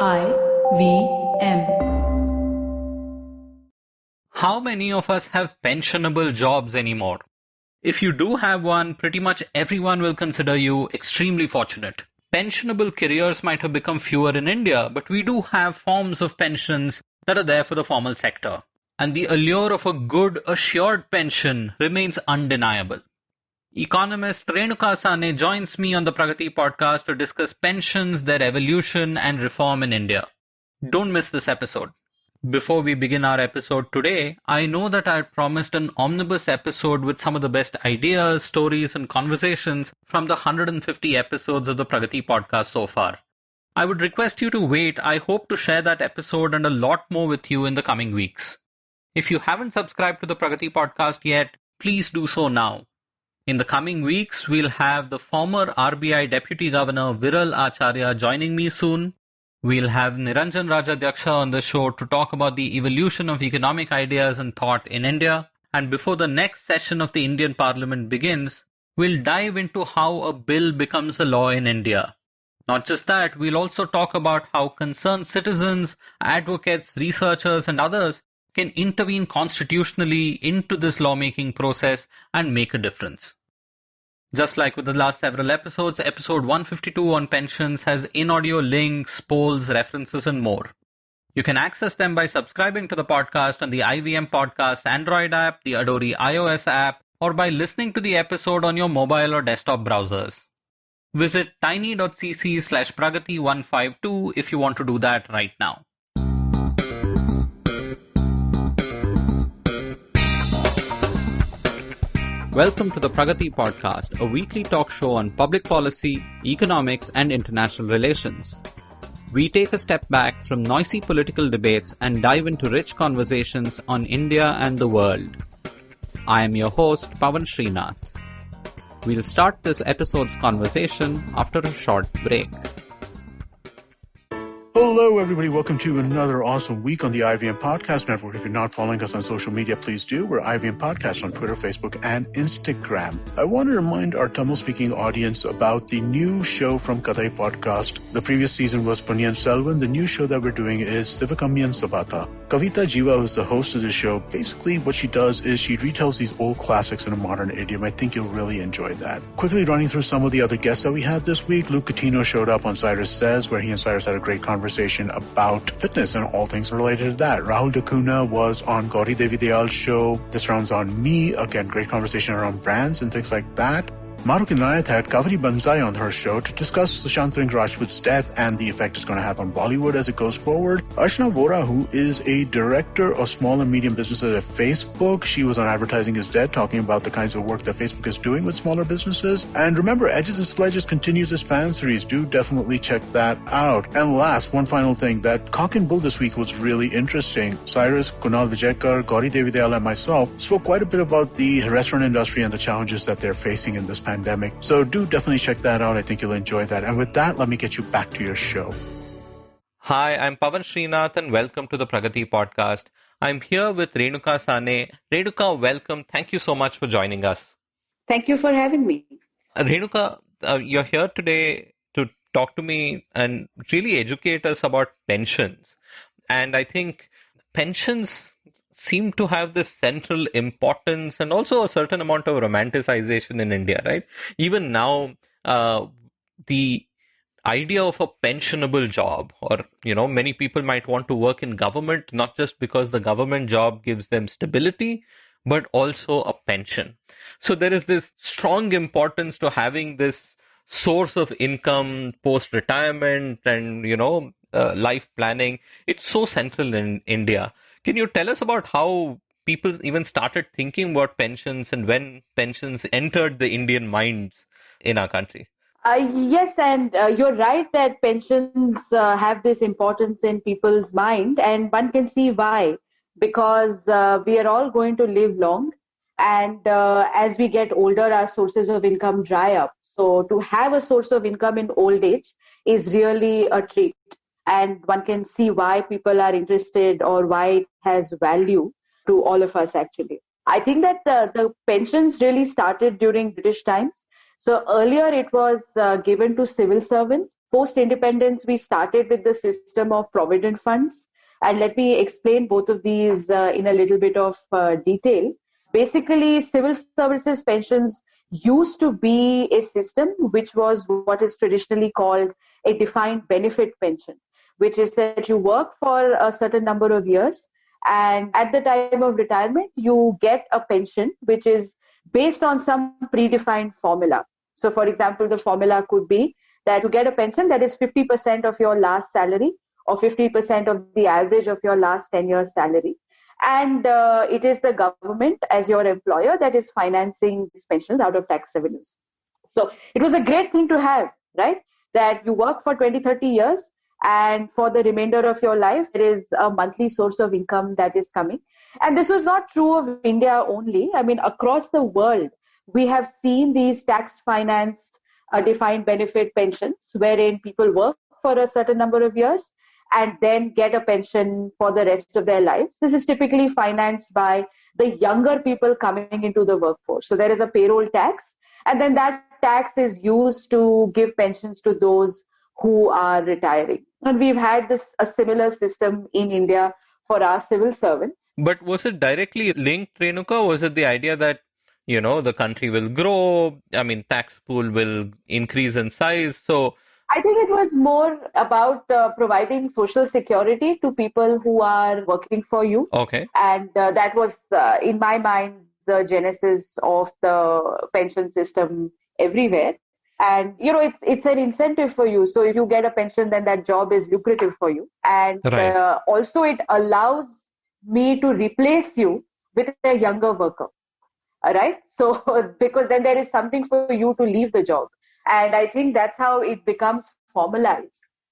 IVM. How many of us have pensionable jobs anymore? If you do have one, pretty much everyone will consider you extremely fortunate. Pensionable careers might have become fewer in India, but we do have forms of pensions that are there for the formal sector. And the allure of a good, assured pension remains undeniable. Economist Renuka Sane joins me on the Pragati Podcast to discuss pensions, their evolution and reform in India. Don't miss this episode. Before we begin our episode today, I know that I had promised an omnibus episode with some of the best ideas, stories, and conversations from the 150 episodes of the Pragati Podcast so far. I would request you to wait. I hope to share that episode and a lot more with you in the coming weeks. If you haven't subscribed to the Pragati Podcast yet, please do so now. In the coming weeks, we'll have the former RBI Deputy Governor Viral Acharya joining me soon. We'll have Niranjan Rajadhyaksha on the show to talk about the evolution of economic ideas and thought in India. And before the next session of the Indian Parliament begins, we'll dive into how a bill becomes a law in India. Not just that, we'll also talk about how concerned citizens, advocates, researchers, and others can intervene constitutionally into this lawmaking process and make a difference. Just like with the last several episodes, episode 152 on pensions has in-audio links, polls, references, and more. You can access them by subscribing to the podcast on the IVM Podcast Android app, the Adori iOS app, or by listening to the episode on your mobile or desktop browsers. Visit tiny.cc/Pragati152 if you want to do that right now. Welcome to the Pragati Podcast, a weekly talk show on public policy, economics, and international relations. We take a step back from noisy political debates and dive into rich conversations on India and the world. I am your host, Pavan Srinath. We'll start this episode's conversation after a short break. Hello, everybody. Welcome to another awesome week on the IVM Podcast Network. If you're not following us on social media, please do. We're IVM Podcast on Twitter, Facebook, and Instagram. I want to remind our Tamil-speaking audience about the new show from Pragati Podcast. The previous season was Ponniyin Selvan. The new show that we're doing is Sivakamyan Sabata. Kavita Jiva, who's the host of the show, basically what she does is she retells these old classics in a modern idiom. I think you'll really enjoy that. Quickly running through some of the other guests that we had this week. Luke Coutinho showed up on Cyrus Says, where he and Cyrus had a great conversation about fitness and all things related to that. Rahul Dakuna was on Gauri Devi Dayal's show. This rounds on me. Again, great conversation around brands and things like that. Maruk Inayat had Kaveri Banzai on her show to discuss Sushant Singh Rajput's death and the effect it's going to have on Bollywood as it goes forward. Archana Vora, who is a director of small and medium businesses at Facebook, she was on Advertising is Dead, talking about the kinds of work that Facebook is doing with smaller businesses. And remember, Edges and Sledges continues its fan series. Do definitely check that out. And last, one final thing, that Cock and Bull this week was really interesting. Cyrus, Kunal Vijayakar, Gauri Devi Dayal, and myself spoke quite a bit about the restaurant industry and the challenges that they're facing in this pandemic. So do definitely check that out. I think you'll enjoy that. And with that, let me get you back to your show. Hi, I'm Pavan Srinath and welcome to the Pragati Podcast. I'm here with Renuka Sane. Renuka, welcome. Thank you so much for joining us. Thank you for having me. Renuka, you're here today to talk to me and really educate us about pensions. And I think pensions seem to have this central importance and also a certain amount of romanticization in India, right? Even now, the idea of a pensionable job, or, many people might want to work in government, not just because the government job gives them stability, but also a pension. So there is this strong importance to having this source of income post-retirement and, life planning. It's so central in India. Can you tell us about how people even started thinking about pensions and when pensions entered the Indian minds in our country? Yes, and you're right that pensions have this importance in people's mind, and one can see why. Because we are all going to live long, and as we get older, our sources of income dry up. So to have a source of income in old age is really a treat. And one can see why people are interested or why it has value to all of us, actually. I think that the pensions really started during British times. So earlier it was given to civil servants Post-independence, we started with the system of provident funds. And let me explain both of these in a little bit of detail. Basically, civil services pensions used to be a system which was what is traditionally called a defined benefit pension, which is that you work for a certain number of years, and at the time of retirement, you get a pension which is based on some predefined formula. So, for example, the formula could be that you get a pension that is 50% of your last salary or 50% of the average of your last 10 years salary. And it is the government as your employer that is financing these pensions out of tax revenues. So it was a great thing to have, right? That you work for 20, 30 years, and for the remainder of your life, there is a monthly source of income that is coming. And this was not true of India only. I mean, across the world, we have seen these tax financed defined benefit pensions wherein people work for a certain number of years and then get a pension for the rest of their lives. This is typically financed by the younger people coming into the workforce. So there is a payroll tax, and then that tax is used to give pensions to those who are retiring. And we've had a similar system in India for our civil servants. But was it directly linked, Renuka? Was it the idea that, the country will grow? I mean, tax pool will increase in size. So I think it was more about providing social security to people who are working for you. Okay. And that was, in my mind, the genesis of the pension system everywhere. And, it's an incentive for you. So if you get a pension, then that job is lucrative for you. And right. Also it allows me to replace you with a younger worker. All right. So because then there is something for you to leave the job. And I think that's how it becomes formalized.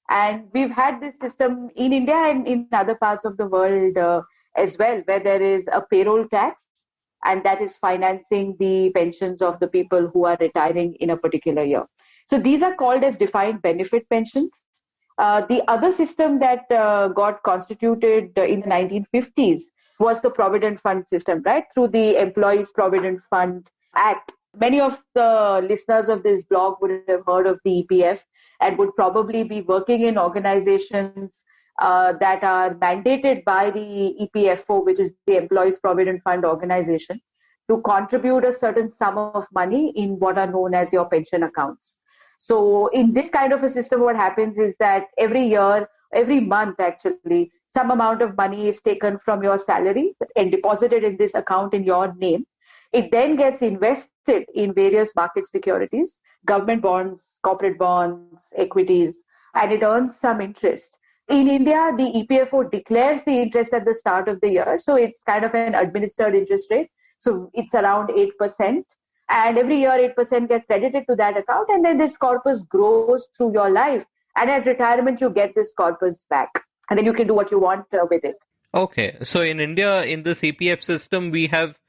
And we've had this system in India and in other parts of the world as well, where there is a payroll tax, and that is financing the pensions of the people who are retiring in a particular year. So these are called as defined benefit pensions. The other system that got constituted in the 1950s was the Provident Fund system, right? Through the Employees Provident Fund Act. Many of the listeners of this blog would have heard of the EPF and would probably be working in organizations that are mandated by the EPFO, which is the Employees Provident Fund organization, to contribute a certain sum of money in what are known as your pension accounts. So in this kind of a system, what happens is that every year, every month actually, some amount of money is taken from your salary and deposited in this account in your name. It then gets invested in various market securities, government bonds, corporate bonds, equities, and it earns some interest. In India, the EPFO declares the interest at the start of the year. So it's kind of an administered interest rate. So it's around 8%. And every year, 8% gets credited to that account. And then this corpus grows through your life. And at retirement, you get this corpus back. And then you can do what you want with it. Okay. So in India, in this EPF system, we have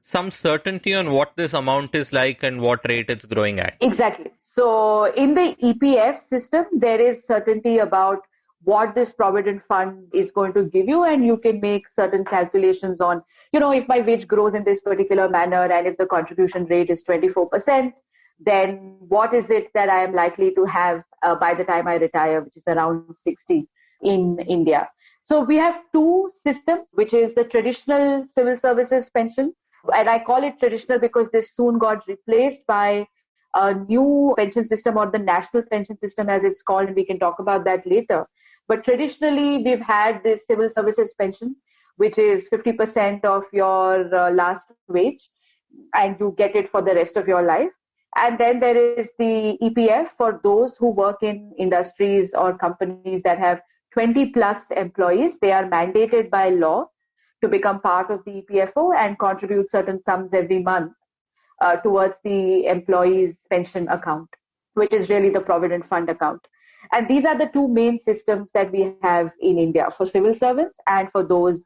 some certainty on what this amount is like and what rate it's growing at. Exactly. So in the EPF system, there is certainty about what this provident fund is going to give you, and you can make certain calculations on, if my wage grows in this particular manner and if the contribution rate is 24%, then what is it that I am likely to have by the time I retire, which is around 60 in India. So we have two systems, which is the traditional civil services pensions. And I call it traditional because this soon got replaced by a new pension system, or the national pension system as it's called, and we can talk about that later. But traditionally, we've had this civil services pension, which is 50% of your last wage, and you get it for the rest of your life. And then there is the EPF for those who work in industries or companies that have 20 plus employees. They are mandated by law to become part of the EPFO and contribute certain sums every month towards the employee's pension account, which is really the Provident Fund account. And these are the two main systems that we have in India for civil servants and for those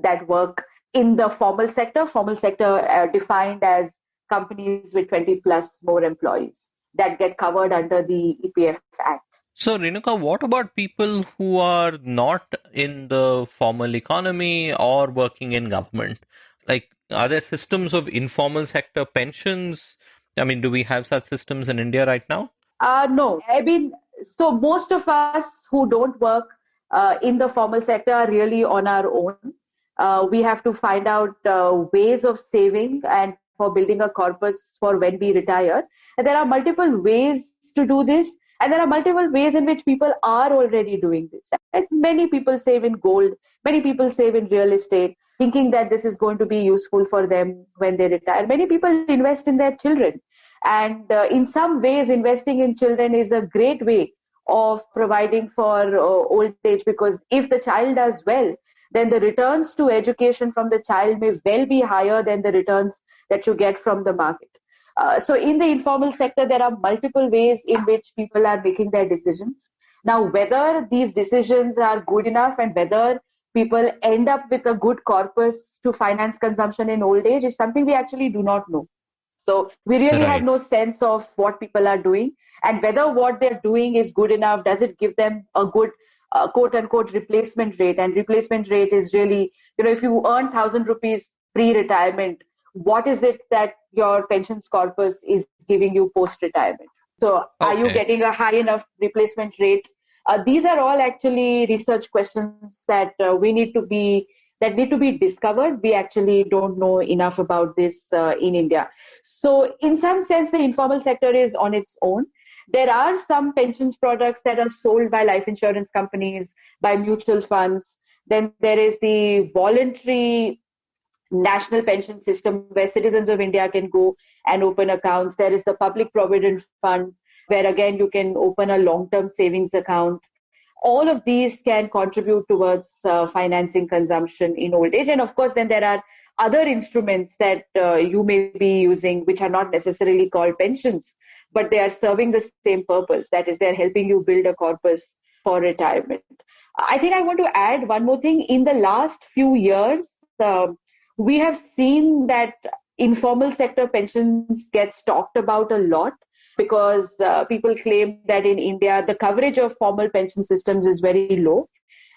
that work in the formal sector defined as companies with 20 plus more employees that get covered under the EPF Act. So, Renuka, what about people who are not in the formal economy or working in government? Like, are there systems of informal sector pensions? I mean, do we have such systems in India right now? No. I mean, So most of us who don't work in the formal sector are really on our own. We have to find out ways of saving and for building a corpus for when we retire. And there are multiple ways to do this. And there are multiple ways in which people are already doing this. And many people save in gold. Many people save in real estate, thinking that this is going to be useful for them when they retire. Many people invest in their children. And in some ways, investing in children is a great way of providing for old age, because if the child does well, then the returns to education from the child may well be higher than the returns that you get from the market. So in the informal sector, there are multiple ways in which people are making their decisions. Now, whether these decisions are good enough and whether people end up with a good corpus to finance consumption in old age is something we actually do not know. So we really have no sense of what people are doing and whether what they're doing is good enough. Does it give them a good quote unquote replacement rate? And replacement rate is really, if you earn 1,000 rupees pre-retirement, what is it that your pensions corpus is giving you post-retirement? So are you getting a high enough replacement rate? These are all actually research questions that need to be discovered. We actually don't know enough about this in India. So in some sense, the informal sector is on its own. There are some pensions products that are sold by life insurance companies, by mutual funds. Then there is the voluntary national pension system where citizens of India can go and open accounts. There is the public provident fund where again you can open a long-term savings account. All of these can contribute towards financing consumption in old age. And of course, then there are other instruments that you may be using, which are not necessarily called pensions, but they are serving the same purpose. That is, they're helping you build a corpus for retirement. I think I want to add one more thing. In the last few years, we have seen that informal sector pensions gets talked about a lot because people claim that in India, the coverage of formal pension systems is very low.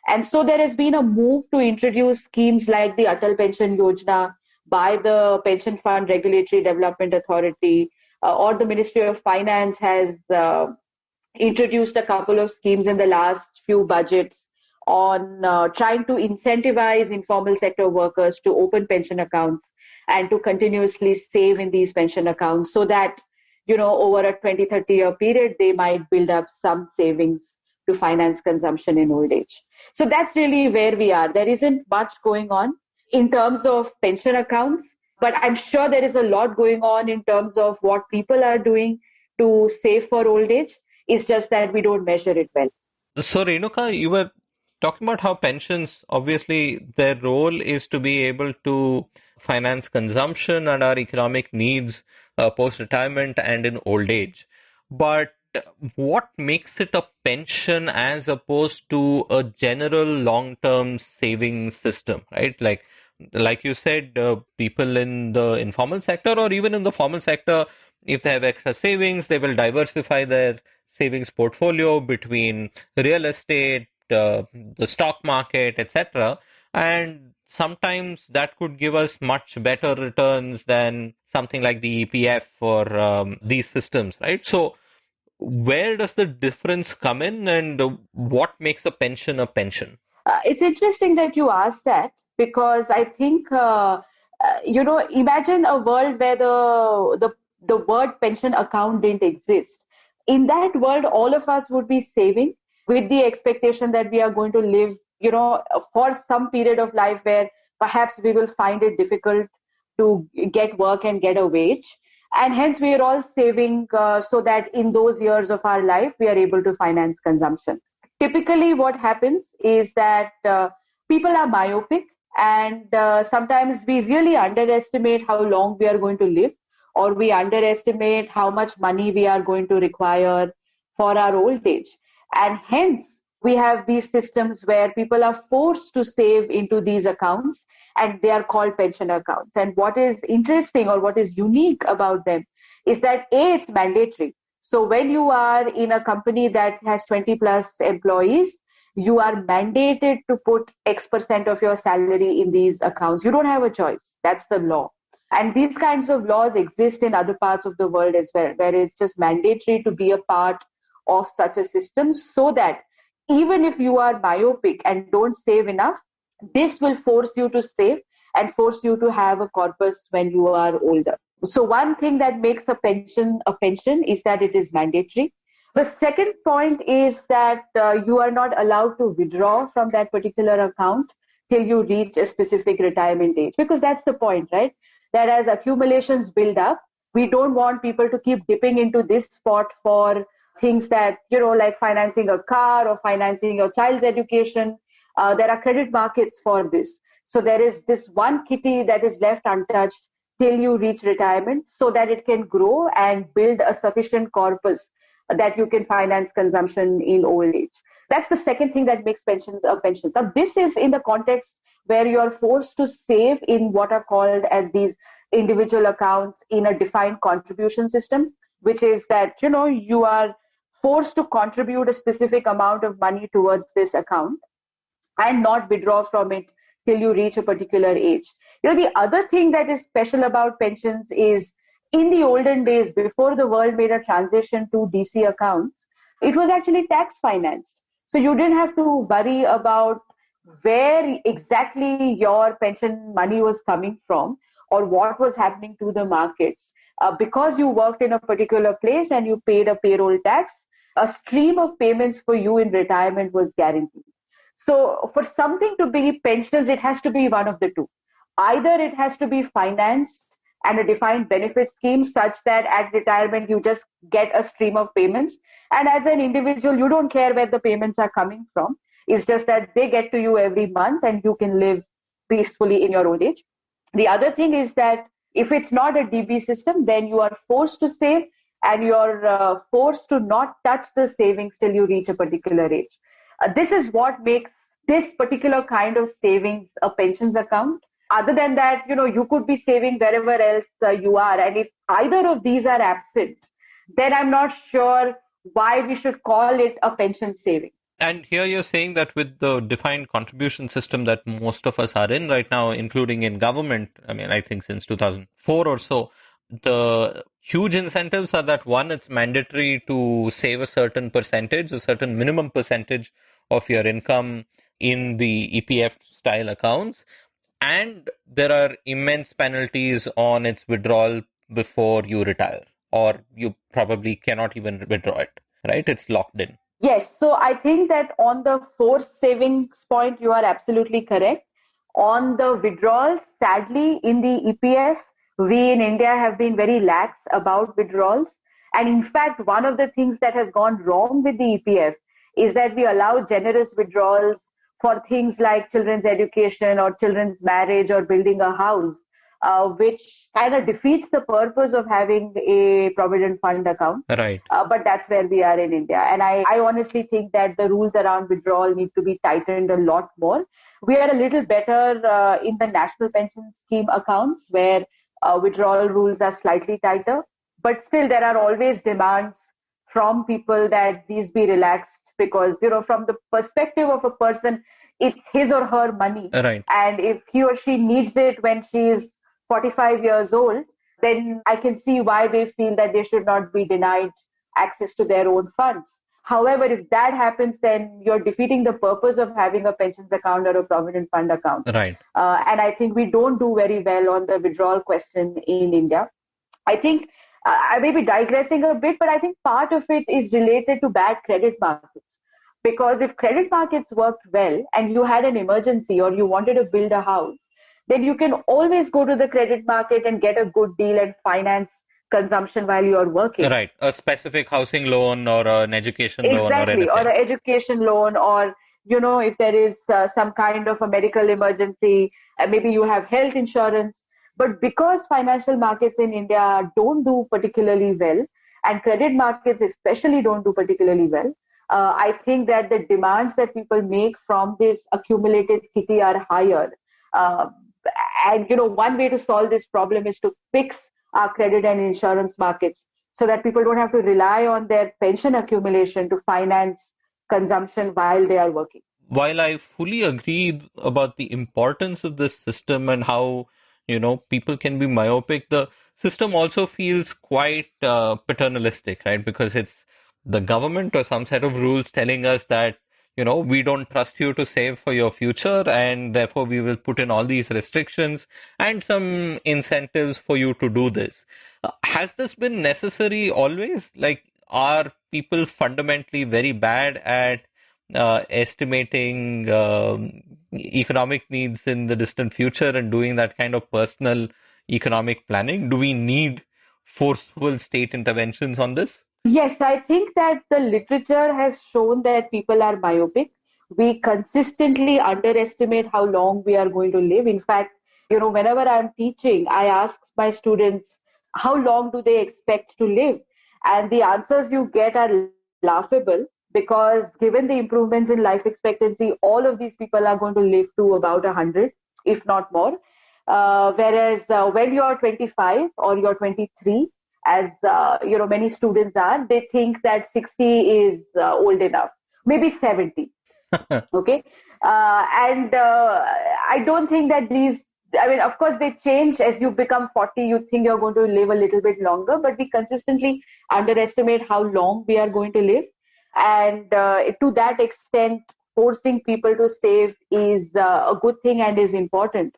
And so there has been a move to introduce schemes like the Atal Pension Yojana by the Pension Fund Regulatory Development Authority, or the Ministry of Finance has introduced a couple of schemes in the last few budgets on trying to incentivize informal sector workers to open pension accounts and to continuously save in these pension accounts so that, over a 20, 30-year period, they might build up some savings to finance consumption in old age. So that's really where we are. There isn't much going on in terms of pension accounts, but I'm sure there is a lot going on in terms of what people are doing to save for old age. It's just that we don't measure it well. So, Renuka, you were talking about how pensions, obviously, their role is to be able to finance consumption and our economic needs post-retirement and in old age. But what makes it a pension as opposed to a general long-term savings system, right? Like you said, people in the informal sector or even in the formal sector, if they have extra savings, they will diversify their savings portfolio between real estate, the stock market, etc. And sometimes that could give us much better returns than something like the EPF or these systems, right? So where does the difference come in and what makes a pension a pension? It's interesting that you asked that because I think, imagine a world where the word pension account didn't exist. In that world, all of us would be saving with the expectation that we are going to live, for some period of life where perhaps we will find it difficult to get work and get a wage. And hence we are all saving so that in those years of our life, we are able to finance consumption. Typically what happens is that people are myopic and sometimes we really underestimate how long we are going to live, or we underestimate how much money we are going to require for our old age. And hence we have these systems where people are forced to save into these accounts, and they are called pension accounts. And what is interesting or what is unique about them is that it's mandatory. So when you are in a company that has 20 plus employees, you are mandated to put X% of your salary in these accounts. You don't have a choice. That's the law. And these kinds of laws exist in other parts of the world as well, where it's just mandatory to be a part of such a system, so that even if you are myopic and don't save enough, this will force you to save and force you to have a corpus when you are older. So one thing that makes a pension is that it is mandatory. The second point is that you are not allowed to withdraw from that particular account till you reach a specific retirement age, because that's the point, right? That as accumulations build up, we don't want people to keep dipping into this pot for things that, like financing a car or financing your child's education. There are credit markets for this. So there is this one kitty that is left untouched till you reach retirement, so that it can grow and build a sufficient corpus that you can finance consumption in old age. That's the second thing that makes pensions a pension. Now, this is in the context where you're forced to save in what are called as these individual accounts in a defined contribution system, which is that, you are forced to contribute a specific amount of money towards this account and not withdraw from it till you reach a particular age. The other thing that is special about pensions is, in the olden days, before the world made a transition to DC accounts, it was actually tax financed. So you didn't have to worry about where exactly your pension money was coming from or what was happening to the markets. Because you worked in a particular place and you paid a payroll tax, a stream of payments for you in retirement was guaranteed. So for something to be pensions, it has to be one of the two. Either it has to be financed and a defined benefit scheme such that at retirement you just get a stream of payments. And as an individual, you don't care where the payments are coming from. It's just that they get to you every month and you can live peacefully in your old age. The other thing is that if it's not a DB system, then you are forced to save and you're forced to not touch the savings till you reach a particular age. This is what makes this particular kind of savings a pensions account. Other than that, you could be saving wherever else you are. And if either of these are absent, then I'm not sure why we should call it a pension saving. And here you're saying that with the defined contribution system that most of us are in right now, including in government, I think since 2004 or so, the huge incentives are that, one, it's mandatory to save a certain percentage, a certain minimum percentage of your income in the EPF style accounts. And there are immense penalties on its withdrawal before you retire, or you probably cannot even withdraw it, right? It's locked in. Yes. So I think that on the forced savings point, you are absolutely correct. On the withdrawals, sadly, in the EPF, we in India have been very lax about withdrawals. And in fact, one of the things that has gone wrong with the EPF is that we allow generous withdrawals for things like children's education or children's marriage or building a house, which kind of defeats the purpose of having a provident fund account. Right. But that's where we are in India. And I honestly think that the rules around withdrawal need to be tightened a lot more. We are a little better in the national pension scheme accounts where withdrawal rules are slightly tighter. But still, there are always demands from people that these be relaxed because, from the perspective of a person, it's his or her money. Right. And if he or she needs it when she is 45 years old, then I can see why they feel that they should not be denied access to their own funds. However, if that happens, then you're defeating the purpose of having a pensions account or a provident fund account. Right. And I think we don't do very well on the withdrawal question in India. I think I may be digressing a bit, but I think part of it is related to bad credit markets. Because if credit markets worked well and you had an emergency or you wanted to build a house, then you can always go to the credit market and get a good deal and finance consumption while you are working. Right. A specific housing loan or an education loan. Exactly. Or an education loan, or, if there is some kind of a medical emergency, maybe you have health insurance. But because financial markets in India don't do particularly well, and credit markets especially don't do particularly well, I think that the demands that people make from this accumulated kitty are higher. And, one way to solve this problem is to fix our credit and insurance markets so that people don't have to rely on their pension accumulation to finance consumption while they are working. While I fully agree about the importance of this system and how, people can be myopic, the system also feels quite paternalistic, right? Because it's the government or some set of rules telling us that, we don't trust you to save for your future, and therefore we will put in all these restrictions and some incentives for you to do this. Has this been necessary always? Like, are people fundamentally very bad at estimating economic needs in the distant future and doing that kind of personal economic planning? Do we need forceful state interventions on this? Yes, I think that the literature has shown that people are myopic. We consistently underestimate how long we are going to live. In fact, whenever I'm teaching, I ask my students, how long do they expect to live? And the answers you get are laughable because given the improvements in life expectancy, all of these people are going to live to about 100, if not more. Whereas when you're 25 or you're 23, as many students are, they think that 60 is old enough, maybe 70. Okay. And I don't think that of course, they change as you become 40. You think you're going to live a little bit longer, but we consistently underestimate how long we are going to live. And to that extent, forcing people to save is a good thing and is important.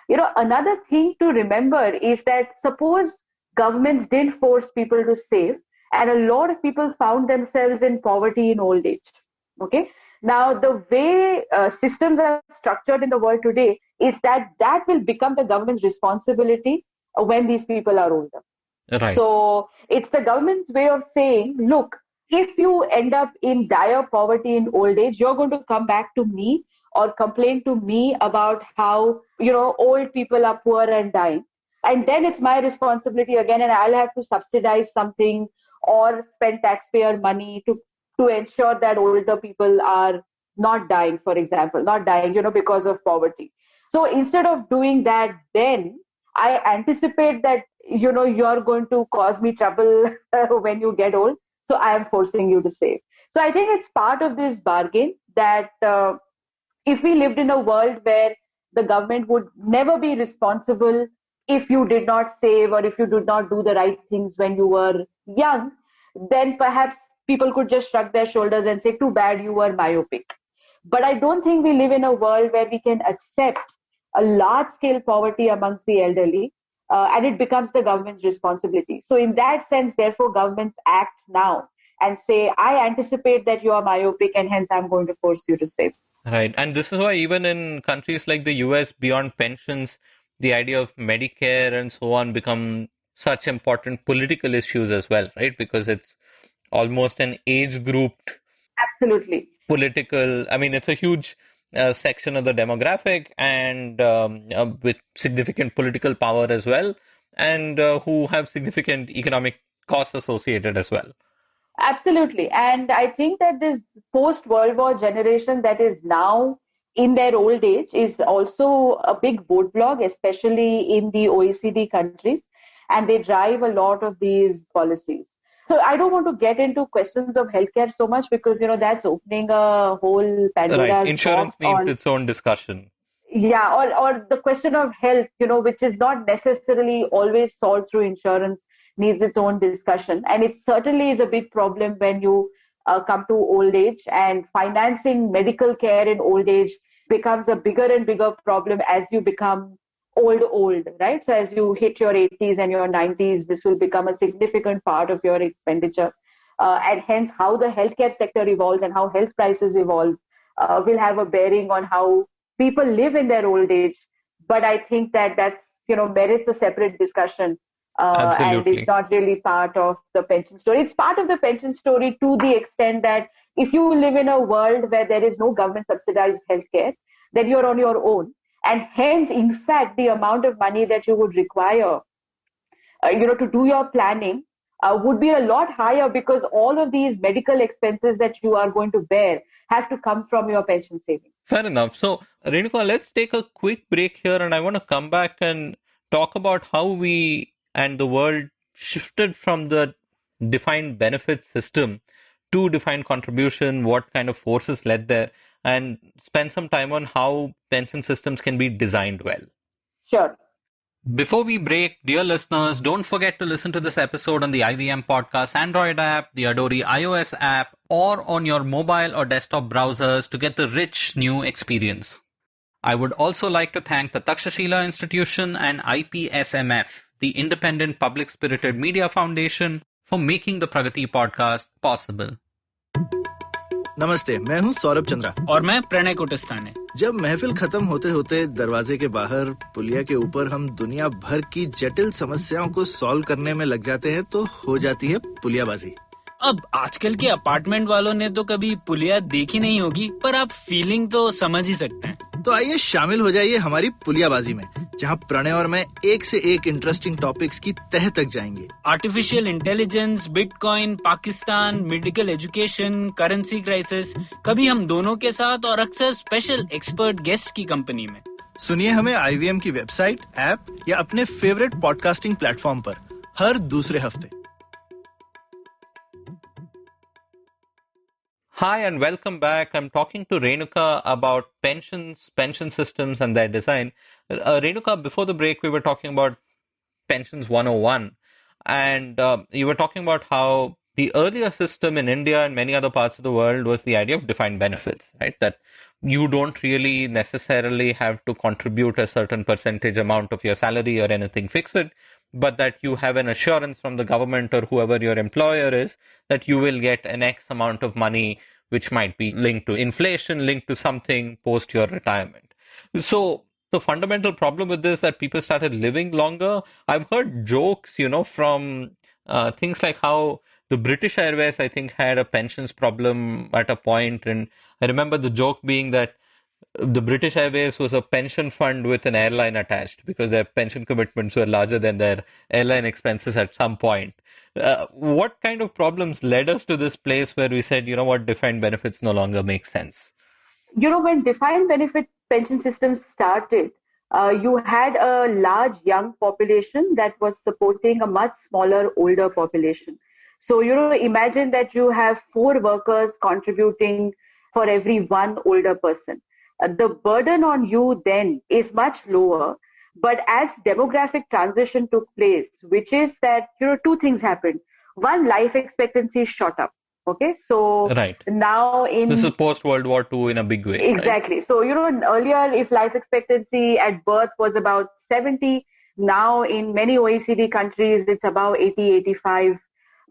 Another thing to remember is that suppose governments didn't force people to save, and a lot of people found themselves in poverty in old age. Okay. Now, the way systems are structured in the world today is that will become the government's responsibility when these people are older. Right. So it's the government's way of saying, look, if you end up in dire poverty in old age, you're going to come back to me or complain to me about how, old people are poor and dying. And then it's my responsibility again, and I'll have to subsidize something or spend taxpayer money to ensure that older people are not dying, for example, not dying, because of poverty. So instead of doing that, then I anticipate that, you're going to cause me trouble when you get old. So I am forcing you to save. So I think it's part of this bargain that if we lived in a world where the government would never be responsible if you did not save or if you did not do the right things when you were young, then perhaps people could just shrug their shoulders and say, too bad you were myopic. But I don't think we live in a world where we can accept a large scale poverty amongst the elderly, and it becomes the government's responsibility. So in that sense, therefore, governments act now and say, I anticipate that you are myopic and hence I'm going to force you to save. Right. And this is why even in countries like the US, beyond pensions, the idea of Medicare and so on become such important political issues as well, right? Because it's almost an age grouped Absolutely. political, it's a huge section of the demographic and with significant political power as well, and who have significant economic costs associated as well. Absolutely. And I think that this post-World War generation that is now in their old age is also a big vote bloc, especially in the OECD countries. And they drive a lot of these policies. So I don't want to get into questions of healthcare so much because, that's opening a whole Pandora's Right. Insurance box needs its own discussion. Yeah, or the question of health, which is not necessarily always solved through insurance, needs its own discussion. And it certainly is a big problem when you come to old age, and financing medical care in old age becomes a bigger and bigger problem as you become old, right? So as you hit your 80s and your 90s, this will become a significant part of your expenditure. And hence how the healthcare sector evolves and how health prices evolve will have a bearing on how people live in their old age. But I think that's merits a separate discussion, and it's not really part of the pension story. It's part of the pension story to the extent that if you live in a world where there is no government subsidized healthcare, then you're on your own, and hence in fact the amount of money that you would require to do your planning would be a lot higher, because all of these medical expenses that you are going to bear have to come from your pension savings. Fair enough. So, Renuka, let's take a quick break here, and I want to come back and talk about how we and the world shifted from the defined benefit system to defined contribution, what kind of forces led there, and spend some time on how pension systems can be designed well. Sure. Before we break, dear listeners, don't forget to listen to this episode on the IVM Podcast Android app, the Adori iOS app, or on your mobile or desktop browsers to get the rich new experience. I would also like to thank the Takshashila Institution and IPSMF, the Independent Public Spirited Media Foundation, for making the Pragati Podcast possible. नमस्ते, मैं हूं सौरभ चंद्रा और मैं प्रणय कुटस्थाने। जब महफिल खत्म होते होते दरवाजे के बाहर पुलिया के ऊपर हम दुनिया भर की जटिल समस्याओं को सॉल्व करने में लग जाते हैं तो हो जाती है पुलियाबाजी। अब आजकल के अपार्टमेंट वालों ने तो कभी पुलिया देखी नहीं होगी, पर आप फीलिंग तो समझ ही सकते हैं। तो आइए शामिल हो जाइए हमारी पुलियाबाजी में, जहां प्रणय और मैं एक से एक इंटरेस्टिंग टॉपिक्स की तह तक जाएंगे। Artificial intelligence, bitcoin, Pakistan, medical education, currency crisis, कभी हम दोनों के साथ और अक्सर स्पेशल एक्सपर्ट गेस्ट की कंपनी में। सुनिए हमें IVM की वेबसाइट, ऐप या अपने फेवरेट पॉडकास्टिंग प्लेटफॉर्म पर हर दूसरे हफ्ते। Hi and welcome back. I'm talking to Renuka about pensions, pension systems and their design. Renuka, before the break, we were talking about pensions 101 and you were talking about how the earlier system in India and many other parts of the world was the idea of defined benefits, right? That you don't really necessarily have to contribute a certain percentage amount of your salary or anything fixed, but that you have an assurance from the government or whoever your employer is that you will get an X amount of money which might be linked to inflation, linked to something post your retirement. So the fundamental problem with this is that people started living longer. I've heard jokes, from things like how the British Airways, I think, had a pensions problem at a point. And I remember the joke being that the British Airways was a pension fund with an airline attached because their pension commitments were larger than their airline expenses at some point. What kind of problems led us to this place where we said, defined benefits no longer make sense? When defined benefit pension systems started, you had a large young population that was supporting a much smaller older population. So, imagine that you have 4 workers contributing for every 1 older person. The burden on you then is much lower. But as demographic transition took place, which is that, 2 things happened. One, life expectancy shot up. Okay, so right. Now this is post-World War II in a big way. Exactly. Right? So, earlier if life expectancy at birth was about 70, now in many OECD countries, it's about 80, 85.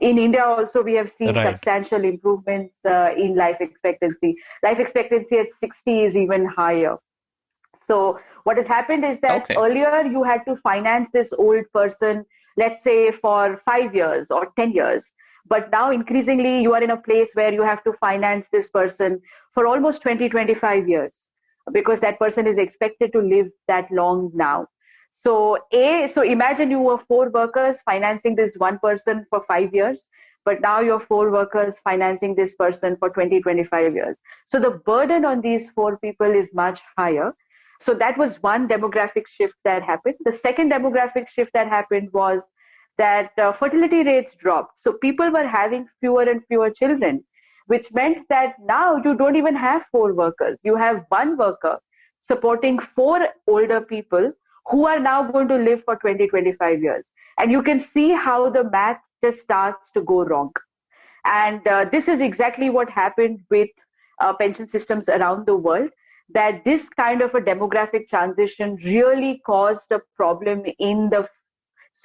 In India also, we have seen substantial improvements in life expectancy. Life expectancy at 60 is even higher. So what has happened is that earlier you had to finance this old person, let's say for 5 years or 10 years. But now increasingly you are in a place where you have to finance this person for almost 20, 25 years because that person is expected to live that long now. So imagine you were 4 workers financing this one person for 5 years, but now you're 4 workers financing this person for 20, 25 years. So the burden on these 4 people is much higher. So that was one demographic shift that happened. The second demographic shift that happened was that fertility rates dropped. So people were having fewer and fewer children, which meant that now you don't even have 4 workers. You have 1 worker supporting 4 older people who are now going to live for 20, 25 years. And you can see how the math just starts to go wrong. And this is exactly what happened with pension systems around the world, that this kind of a demographic transition really caused a problem in the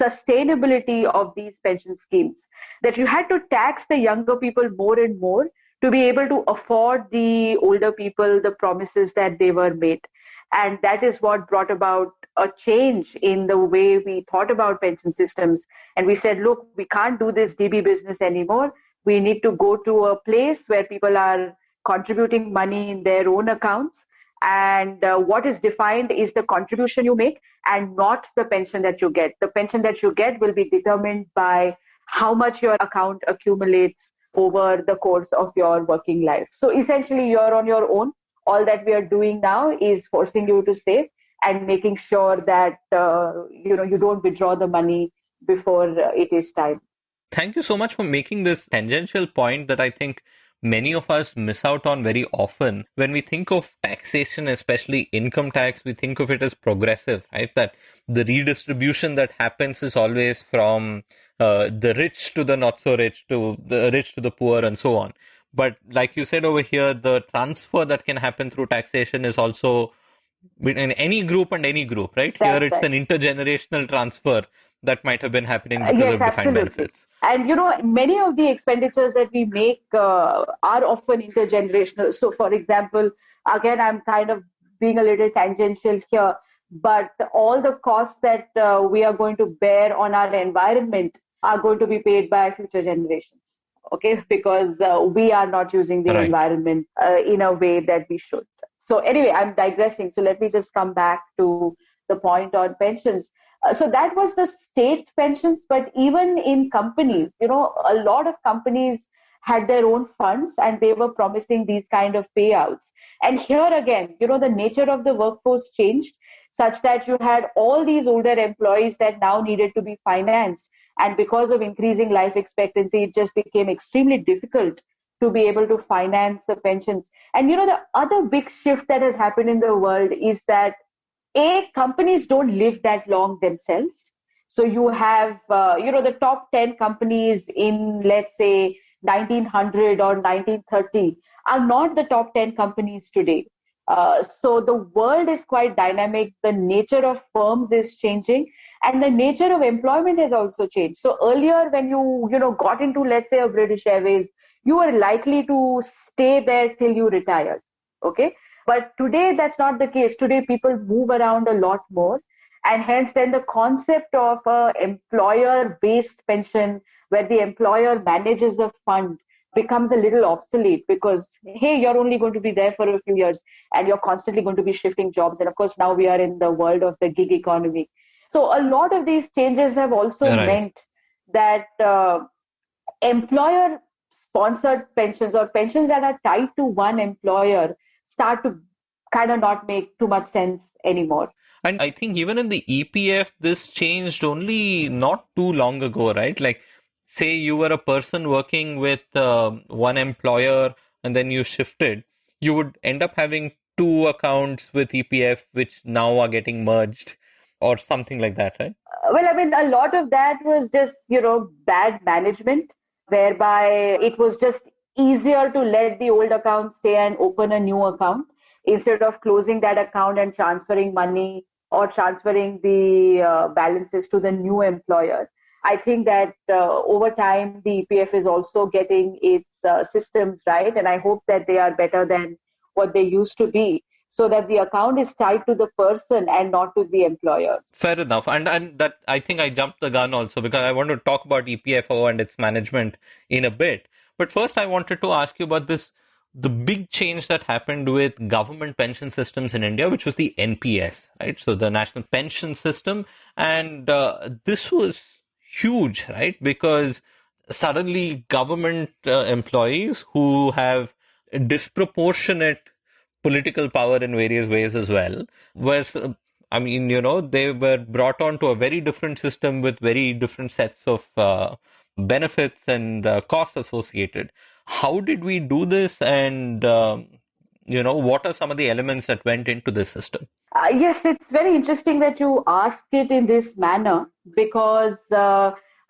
sustainability of these pension schemes, that you had to tax the younger people more and more to be able to afford the older people the promises that they were made. And that is what brought about a change in the way we thought about pension systems. And we said, look, we can't do this DB business anymore. We need to go to a place where people are contributing money in their own accounts. And what is defined is the contribution you make and not the pension that you get. The pension that you get will be determined by how much your account accumulates over the course of your working life. So essentially, you're on your own. All that we are doing now is forcing you to save and making sure that you don't withdraw the money before it is time. Thank you so much for making this tangential point that I think many of us miss out on very often. When we think of taxation, especially income tax, we think of it as progressive, right? That the redistribution that happens is always from the rich to the not so rich, to the rich to the poor, and so on. But like you said over here, the transfer that can happen through taxation is also between any group and any group, right? Here it's an intergenerational transfer that might have been happening because of defined benefits. And, many of the expenditures that we make are often intergenerational. So, for example, again, I'm kind of being a little tangential here, but all the costs that we are going to bear on our environment are going to be paid by future generations. Okay, because we are not using the environment in a way that we should. So anyway, I'm digressing. So let me just come back to the point on pensions. So that was the state pensions, but even in companies, a lot of companies had their own funds and they were promising these kind of payouts. And here again, the nature of the workforce changed such that you had all these older employees that now needed to be financed. And because of increasing life expectancy, it just became extremely difficult to be able to finance the pensions. And, the other big shift that has happened in the world is that, companies don't live that long themselves. So you have, the top 10 companies in, let's say, 1900 or 1930 are not the top 10 companies today. So the world is quite dynamic. The nature of firms is changing. And the nature of employment has also changed. So earlier when you got into, let's say, a British Airways, you were likely to stay there till you retired. Okay. But today that's not the case. Today people move around a lot more. And hence then the concept of a employer-based pension where the employer manages a fund becomes a little obsolete because, hey, you're only going to be there for a few years and you're constantly going to be shifting jobs. And of course, now we are in the world of the gig economy. So a lot of these changes have also meant that employer-sponsored pensions or pensions that are tied to one employer start to kind of not make too much sense anymore. And I think even in the EPF, this changed only not too long ago, right? Like, say you were a person working with one employer and then you shifted, you would end up having two accounts with EPF, which now are getting merged or something like that, right? Well, I mean, a lot of that was just, bad management, whereby it was just easier to let the old account stay and open a new account instead of closing that account and transferring money or transferring the balances to the new employer. I think that over time, the EPF is also getting its systems right. And I hope that they are better than what they used to be, so that the account is tied to the person and not to the employer. Fair enough. And that, I think I jumped the gun also because I want to talk about EPFO and its management in a bit. But first, I wanted to ask you about the big change that happened with government pension systems in India, which was the NPS, right? So the National Pension System. And this was huge, right? Because suddenly government employees who have disproportionate political power in various ways as well they were brought on to a very different system with very different sets of benefits and costs associated. How did we do this, and what are some of the elements that went into this system? Yes, it's very interesting that you ask it in this manner because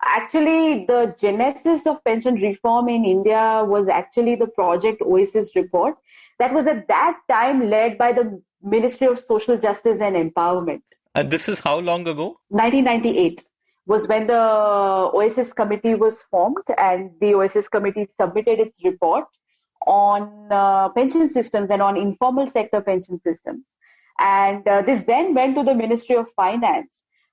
actually the genesis of pension reform in India was actually the Project Oasis report that was at that time led by the Ministry of Social Justice and Empowerment. And this is how long ago? 1998 was when the Oasis committee was formed, and the Oasis committee submitted its report on pension systems and on informal sector pension systems. And this then went to the Ministry of Finance.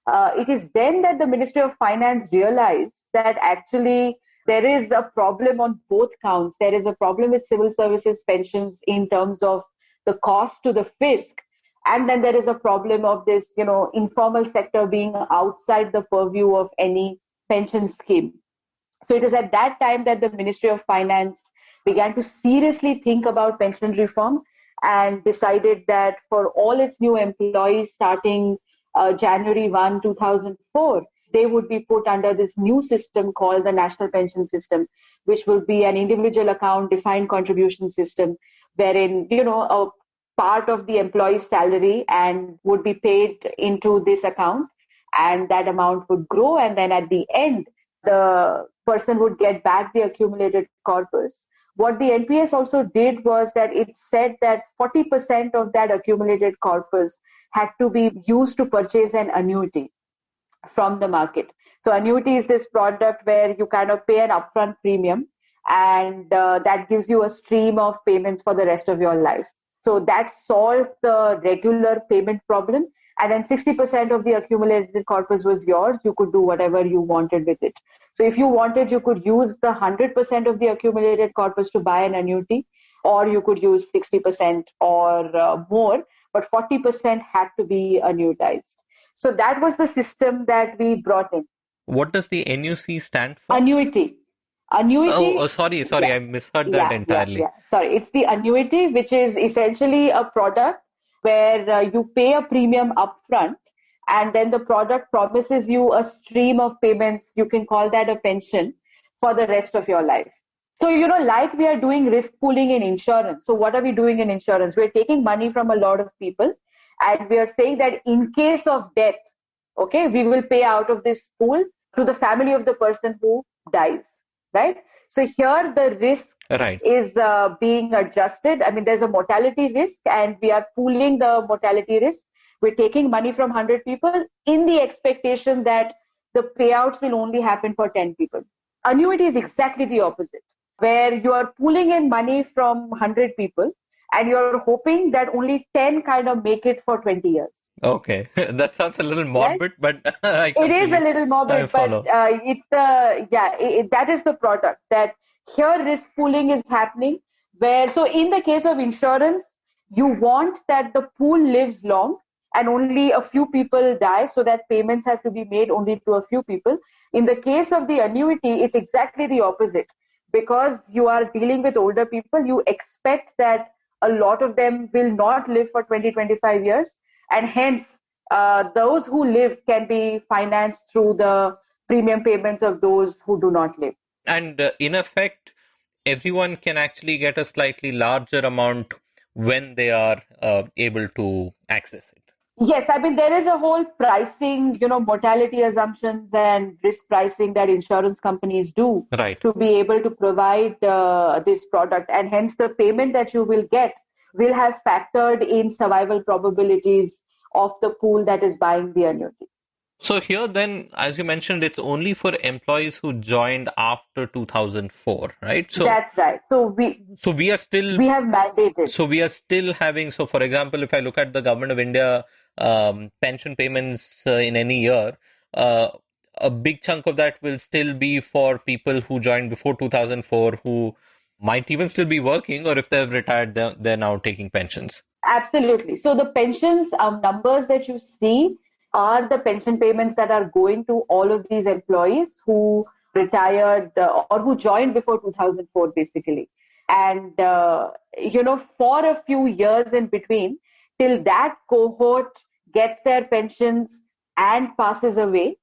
It is then that the Ministry of Finance realized that actually there is a problem on both counts. There is a problem with civil services pensions in terms of the cost to the fisc. And then there is a problem of this, informal sector being outside the purview of any pension scheme. So it is at that time that the Ministry of Finance began to seriously think about pension reform and decided that for all its new employees starting January 1, 2004, they would be put under this new system called the National Pension System, which will be an individual account defined contribution system, wherein, a part of the employee's salary and would be paid into this account, and that amount would grow. And then at the end, the person would get back the accumulated corpus. What the NPS also did was that it said that 40% of that accumulated corpus had to be used to purchase an annuity from the market. So annuity is this product where you kind of pay an upfront premium, and that gives you a stream of payments for the rest of your life. So that solved the regular payment problem. And then 60% of the accumulated corpus was yours. You could do whatever you wanted with it. So if you wanted, you could use the 100% of the accumulated corpus to buy an annuity, or you could use 60% or more, but 40% had to be annuitized. So that was the system that we brought in. What does the NUC stand for? Annuity. Sorry, I misheard that entirely. Sorry, it's the annuity, which is essentially a product where you pay a premium upfront, and then the product promises you a stream of payments. You can call that a pension for the rest of your life. So, like we are doing risk pooling in insurance. So what are we doing in insurance? We're taking money from a lot of people, and we are saying that in case of death, okay, we will pay out of this pool to the family of the person who dies, right? So here the risk is being adjusted. I mean, there's a mortality risk, and we are pooling the mortality risk. We're taking money from 100 people in the expectation that the payouts will only happen for 10 people. Annuity is exactly the opposite, where you are pooling in money from 100 people, and you're hoping that only 10 kind of make it for 20 years. Okay, that sounds a little morbid, right? But it is a little morbid, but that is the product. That here risk pooling is happening, where, so in the case of insurance, you want that the pool lives long and only a few people die, so that payments have to be made only to a few people. In the case of the annuity, it's exactly the opposite. Because you are dealing with older people, you expect that a lot of them will not live for 20-25 years. And hence, those who live can be financed through the premium payments of those who do not live. And in effect, everyone can actually get a slightly larger amount when they are able to access it. Yes, I mean, there is a whole pricing, mortality assumptions and risk pricing that insurance companies do to be able to provide this product. And hence, the payment that you will get will have factored in survival probabilities of the pool that is buying the annuity. So here then, as you mentioned, it's only for employees who joined after 2004, right? So that's right. So we have mandated. So we are still having, so for example, if I look at the Government of India pension payments in any year, a big chunk of that will still be for people who joined before 2004, who might even still be working, or if they've retired, they're now taking pensions. Absolutely. So the pensions numbers that you see are the pension payments that are going to all of these employees who retired or who joined before 2004, basically. And, for a few years in between, till that cohort gets their pensions and passes away,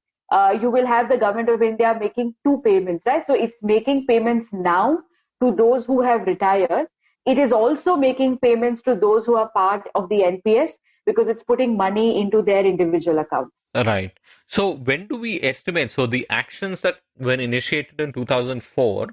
you will have the Government of India making two payments, right? So it's making payments now to those who have retired. It is also making payments to those who are part of the NPS, because it's putting money into their individual accounts. Right. So when do we estimate? So the actions that were initiated in 2004,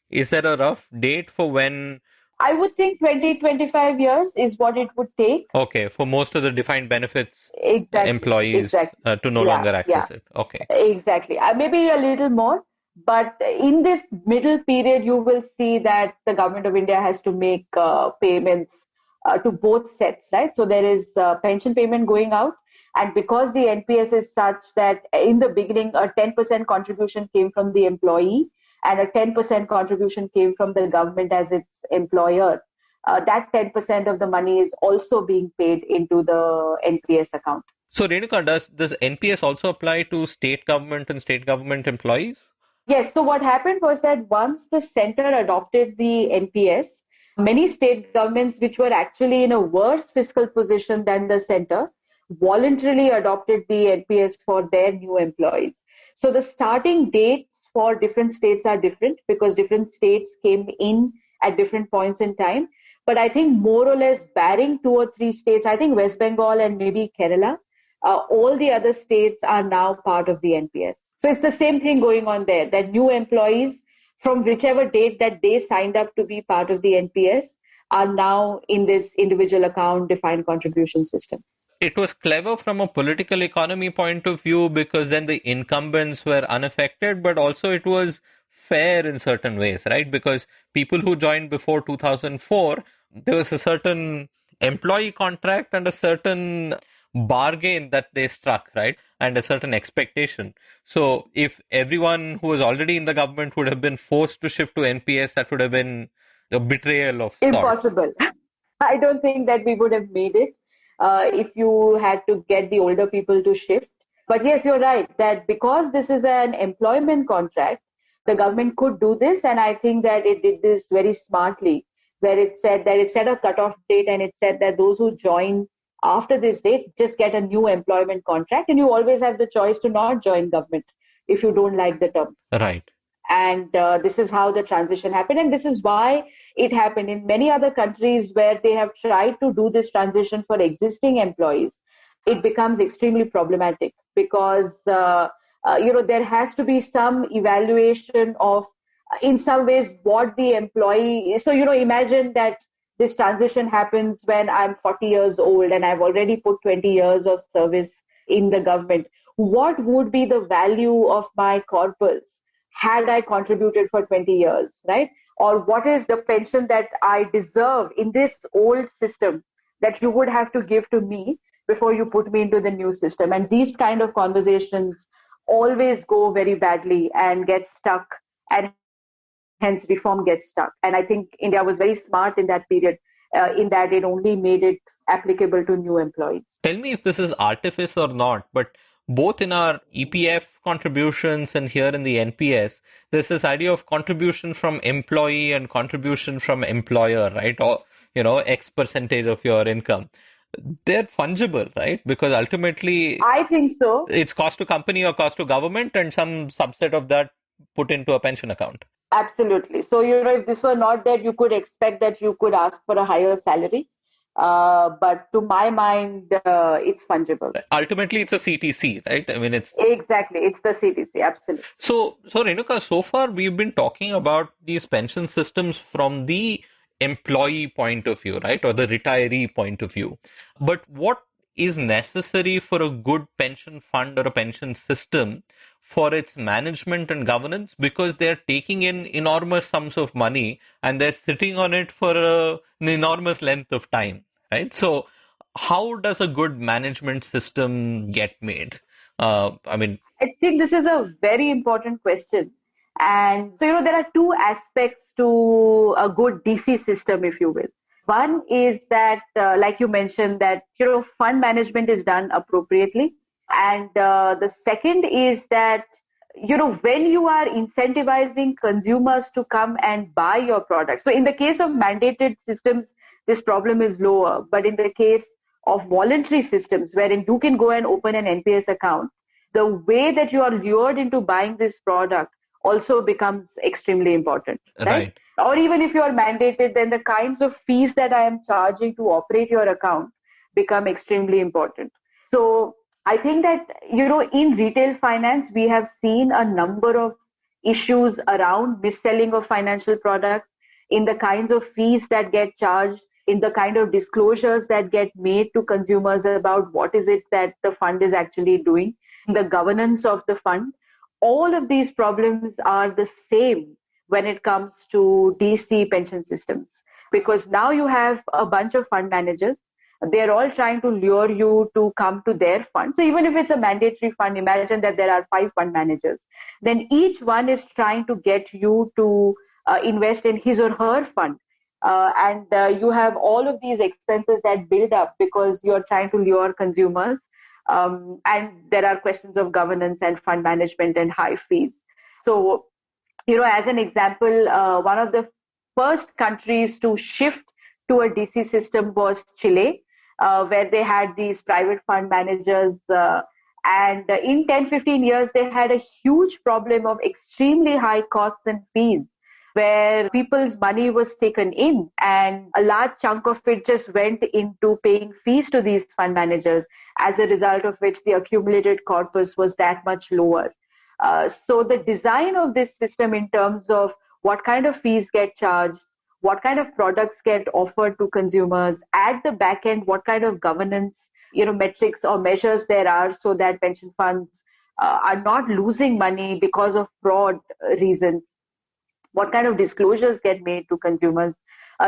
is there a rough date for when? I would think 20-25 years is what it would take. Okay, for most of the defined benefits employees to no longer access it. Okay. Exactly. Maybe a little more. But in this middle period, you will see that the Government of India has to make payments to both sets, right? So there is pension payment going out. And because the NPS is such that in the beginning, a 10% contribution came from the employee and a 10% contribution came from the government as its employer, that 10% of the money is also being paid into the NPS account. So Renuka, does NPS also apply to state government and state government employees? Yes. So what happened was that once the center adopted the NPS, many state governments, which were actually in a worse fiscal position than the center, voluntarily adopted the NPS for their new employees. So the starting dates for different states are different because different states came in at different points in time. But I think more or less barring 2 or 3 states, I think West Bengal and maybe Kerala, all the other states are now part of the NPS. So it's the same thing going on there, that new employees from whichever date that they signed up to be part of the NPS are now in this individual account defined contribution system. It was clever from a political economy point of view because then the incumbents were unaffected, but also it was fair in certain ways, right? Because people who joined before 2004, there was a certain employee contract and a certain bargain that they struck, right? And a certain expectation. So if everyone who was already in the government would have been forced to shift to NPS, that would have been a betrayal of sorts. Impossible. I don't think that we would have made it if you had to get the older people to shift. But yes, you're right that because this is an employment contract, the government could do this. And I think that it did this very smartly, where it said that it set a cutoff date and it said that those who join after this date just get a new employment contract. And you always have the choice to not join government if you don't like the terms. Right. And this is how the transition happened. And this is why it happened in many other countries where they have tried to do this transition for existing employees. It becomes extremely problematic because, there has to be some evaluation of, in some ways, what the employee is. So, imagine that this transition happens when I'm 40 years old and I've already put 20 years of service in the government. What would be the value of my corpus had I contributed for 20 years, right? Or what is the pension that I deserve in this old system that you would have to give to me before you put me into the new system? And these kind of conversations always go very badly and get stuck, and hence reform gets stuck. And I think India was very smart in that period, in that it only made it applicable to new employees. Tell me if this is artifice or not, but both in our EPF contributions and here in the NPS, there's this idea of contribution from employee and contribution from employer, right? Or, X percentage of your income. They're fungible, right? Because ultimately, I think so. It's cost to company or cost to government and some subset of that put into a pension account. Absolutely. So, if this were not there, you could expect that you could ask for a higher salary. But to my mind, it's fungible. Ultimately, it's a CTC, right? I mean, it's exactly, it's the CTC, absolutely. So Renuka, so far we've been talking about these pension systems from the employee point of view, right? Or the retiree point of view. But what is necessary for a good pension fund or a pension system for its management and governance? Because they're taking in enormous sums of money and they're sitting on it for an enormous length of time, right? So how does a good management system get made? I think this is a very important question. And so, there are two aspects to a good DC system, if you will. One is that, like you mentioned, that, fund management is done appropriately. And the second is that, when you are incentivizing consumers to come and buy your product. So in the case of mandated systems, this problem is lower. But in the case of voluntary systems, wherein you can go and open an NPS account, the way that you are lured into buying this product also becomes extremely important, right? Or even if you are mandated, then the kinds of fees that I am charging to operate your account become extremely important. So I think that, in retail finance, we have seen a number of issues around mis-selling of financial products, in the kinds of fees that get charged, in the kind of disclosures that get made to consumers about what is it that the fund is actually doing, the governance of the fund. All of these problems are the same when it comes to DC pension systems, because now you have a bunch of fund managers. They're all trying to lure you to come to their fund. So even if it's a mandatory fund, imagine that there are 5 fund managers. Then each one is trying to get you to invest in his or her fund. And you have all of these expenses that build up because you're trying to lure consumers. And there are questions of governance and fund management and high fees. So, as an example, one of the first countries to shift to a DC system was Chile, where they had these private fund managers And in 10-15 years, they had a huge problem of extremely high costs and fees, where people's money was taken in and a large chunk of it just went into paying fees to these fund managers, as a result of which the accumulated corpus was that much lower. So the design of this system in terms of what kind of fees get charged, what kind of products get offered to consumers, at the back end, what kind of governance, metrics or measures there are so that pension funds are not losing money because of fraud reasons, what kind of disclosures get made to consumers.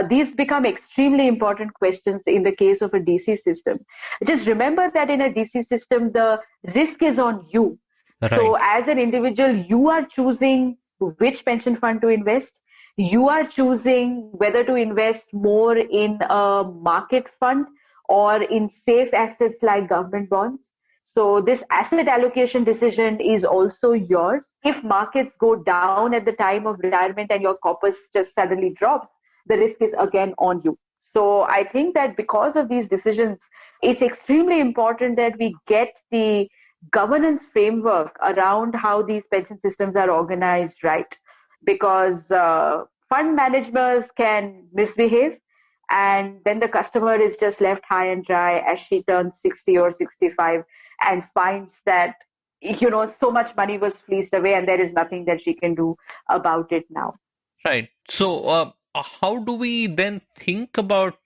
These become extremely important questions in the case of a DC system. Just remember that in a DC system, the risk is on you. Right. So as an individual, you are choosing which pension fund to invest. You are choosing whether to invest more in a market fund or in safe assets like government bonds. So this asset allocation decision is also yours. If markets go down at the time of retirement and your corpus just suddenly drops, the risk is again on you. So I think that because of these decisions, it's extremely important that we get the governance framework around how these pension systems are organized right. Because fund managers can misbehave, and then the customer is just left high and dry as she turns 60 or 65 and finds that, so much money was fleeced away and there is nothing that she can do about it now. Right. So how do we then think about,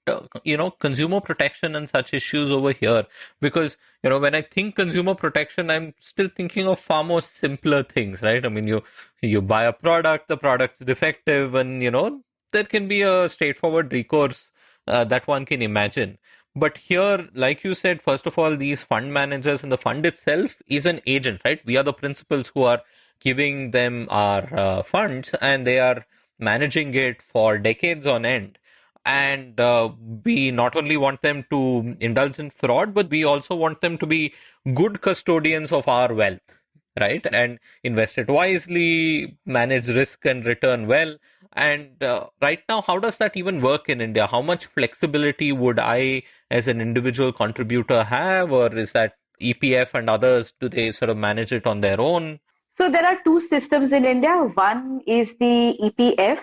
consumer protection and such issues over here? Because, when I think consumer protection, I'm still thinking of far more simpler things, right? I mean, you buy a product, the product's defective, and, there can be a straightforward recourse that one can imagine. But here, like you said, first of all, these fund managers and the fund itself is an agent, right? We are the principals who are giving them our funds, and they are managing it for decades on end. And we not only want them to indulge in fraud, but we also want them to be good custodians of our wealth, right? And invest it wisely, manage risk and return well. And right now, how does that even work in India? How much flexibility would I, as an individual contributor, have? Or is that EPF and others, do they sort of manage it on their own? So there are two systems in India. One is the EPF,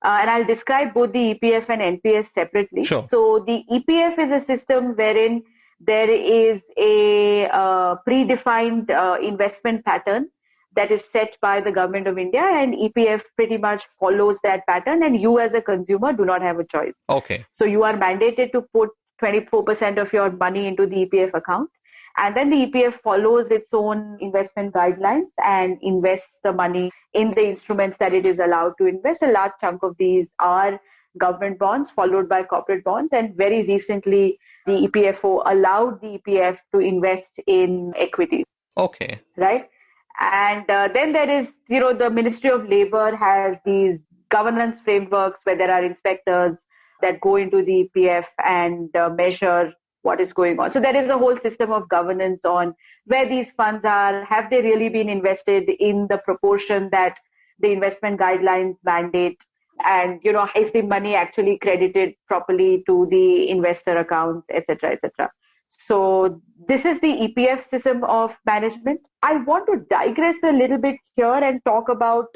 and I'll describe both the EPF and NPS separately. Sure. So the EPF is a system wherein there is a predefined investment pattern that is set by the government of India, and EPF pretty much follows that pattern, and you as a consumer do not have a choice. Okay. So you are mandated to put 24% of your money into the EPF account. And then the EPF follows its own investment guidelines and invests the money in the instruments that it is allowed to invest. A large chunk of these are government bonds, followed by corporate bonds. And very recently, the EPFO allowed the EPF to invest in equities. Okay. Right? And then there is, the Ministry of Labor has these governance frameworks where there are inspectors that go into the EPF and measure what is going on. So there is a whole system of governance on where these funds are, have they really been invested in the proportion that the investment guidelines mandate, and, is the money actually credited properly to the investor account, etc., etc. So this is the EPF system of management. I want to digress a little bit here and talk about,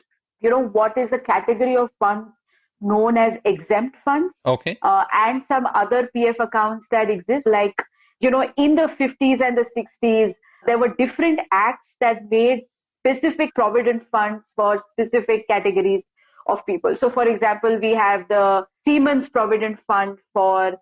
what is a category of funds known as exempt funds. Okay. And some other PF accounts that exist. Like, in the 50s and the 60s, there were different acts that made specific provident funds for specific categories of people. So, for example, we have the Seamen's Provident Fund for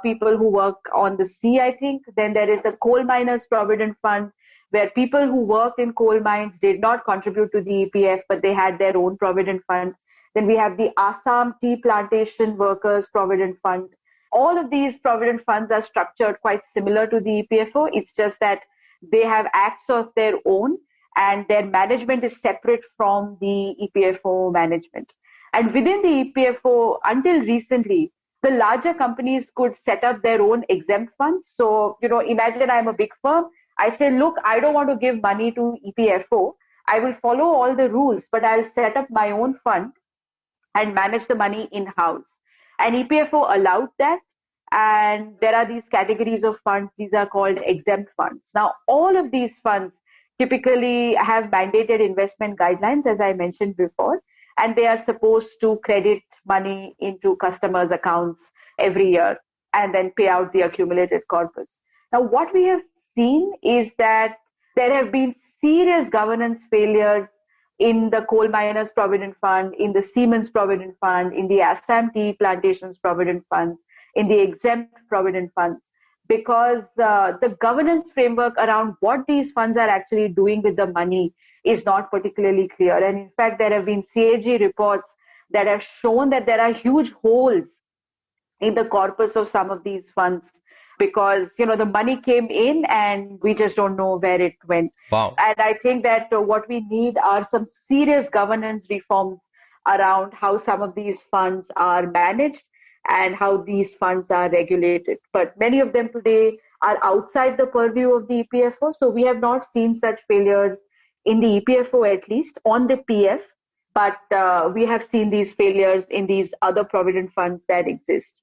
people who work on the sea, I think. Then there is the Coal Miners Provident Fund, where people who worked in coal mines did not contribute to the EPF, but they had their own provident fund. Then we have the Assam Tea Plantation Workers Provident Fund. All of these provident funds are structured quite similar to the EPFO. It's just that they have acts of their own and their management is separate from the EPFO management. And within the EPFO, until recently, the larger companies could set up their own exempt funds. So, imagine I'm a big firm. I say, look, I don't want to give money to EPFO. I will follow all the rules, but I'll set up my own fund and manage the money in-house. And EPFO allowed that. And there are these categories of funds. These are called exempt funds. Now, all of these funds typically have mandated investment guidelines, as I mentioned before, and they are supposed to credit money into customers' accounts every year and then pay out the accumulated corpus. Now, what we have seen is that there have been serious governance failures in the Coal Miners Provident Fund, in the Siemens Provident Fund, in the Assam Tea Plantations Provident Fund, in the Exempt Provident Funds, because the governance framework around what these funds are actually doing with the money is not particularly clear. And in fact, there have been CAG reports that have shown that there are huge holes in the corpus of some of these funds because, the money came in and we just don't know where it went. Wow. And I think that what we need are some serious governance reforms around how some of these funds are managed and how these funds are regulated. But many of them today are outside the purview of the EPFO. So we have not seen such failures in the EPFO, at least on the PF. But we have seen these failures in these other provident funds that exist.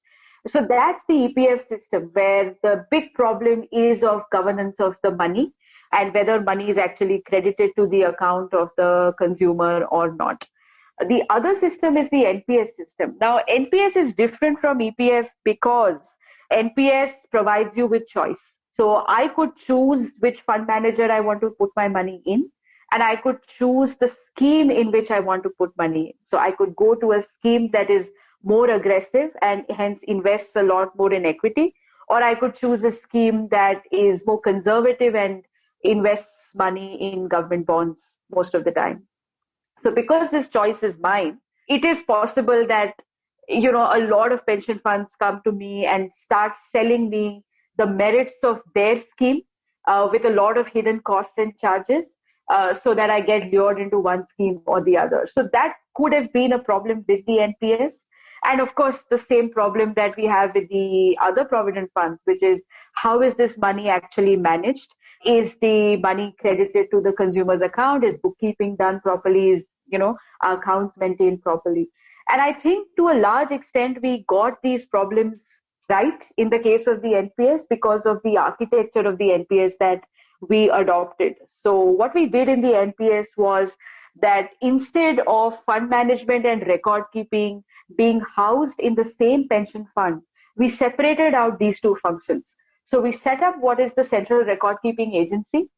So that's the EPF system, where the big problem is of governance of the money and whether money is actually credited to the account of the consumer or not. The other system is the NPS system. Now, NPS is different from EPF because NPS provides you with choice. So I could choose which fund manager I want to put my money in, and I could choose the scheme in which I want to put money in. So I could go to a scheme that is more aggressive and hence invests a lot more in equity, or I could choose a scheme that is more conservative and invests money in government bonds most of the time. So because this choice is mine, it is possible that, a lot of pension funds come to me and start selling me the merits of their scheme with a lot of hidden costs and charges so that I get lured into one scheme or the other. So that could have been a problem with the NPS. And of course, the same problem that we have with the other provident funds, which is how is this money actually managed? Is the money credited to the consumer's account? Is bookkeeping done properly? Is, accounts maintained properly? And I think to a large extent, we got these problems right in the case of the NPS because of the architecture of the NPS that we adopted. So what we did in the NPS was that instead of fund management and record keeping being housed in the same pension fund, we separated out these two functions. So we set up what is the central record keeping agency,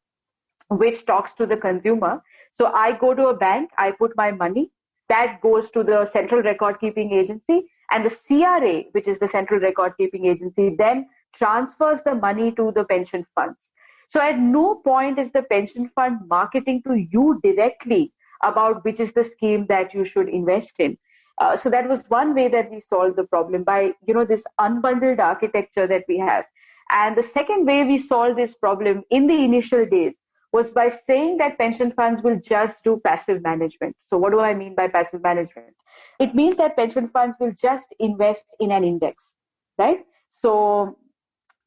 which talks to the consumer. So I go to a bank, I put my money, that goes to the central record keeping agency, and the CRA, which is the central record keeping agency, then transfers the money to the pension funds. So at no point is the pension fund marketing to you directly about which is the scheme that you should invest in. So that was one way that we solved the problem by, this unbundled architecture that we have. And the second way we solved this problem in the initial days was by saying that pension funds will just do passive management. So what do I mean by passive management? It means that pension funds will just invest in an index, right? So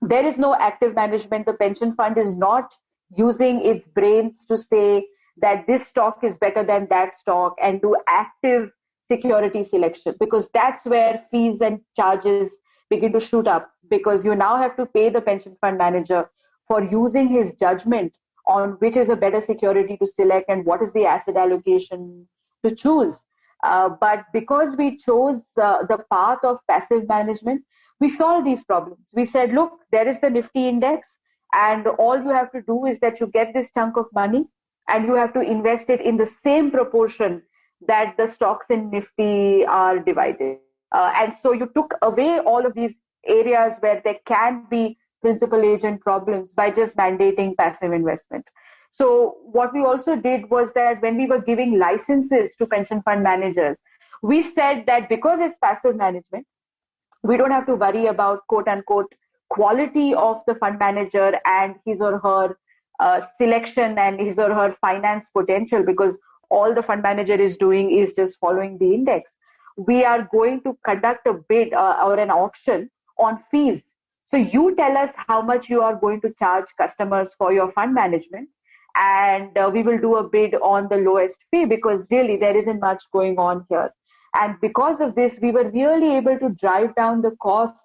there is no active management. The pension fund is not using its brains to say that this stock is better than that stock and do active security selection, because that's where fees and charges begin to shoot up, because you now have to pay the pension fund manager for using his judgment on which is a better security to select and what is the asset allocation to choose. But because we chose the path of passive management, we solved these problems. We said, look, there is the Nifty index, and all you have to do is that you get this chunk of money and you have to invest it in the same proportion that the stocks in Nifty are divided. And so you took away all of these areas where there can be principal agent problems by just mandating passive investment. So what we also did was that when we were giving licenses to pension fund managers, we said that because it's passive management, we don't have to worry about quote unquote quality of the fund manager and his or her selection and his or her finance potential, because all the fund manager is doing is just following the index. We are going to conduct a bid or an auction on fees. So you tell us how much you are going to charge customers for your fund management, and we will do a bid on the lowest fee, because really there isn't much going on here. And because of this, we were really able to drive down the costs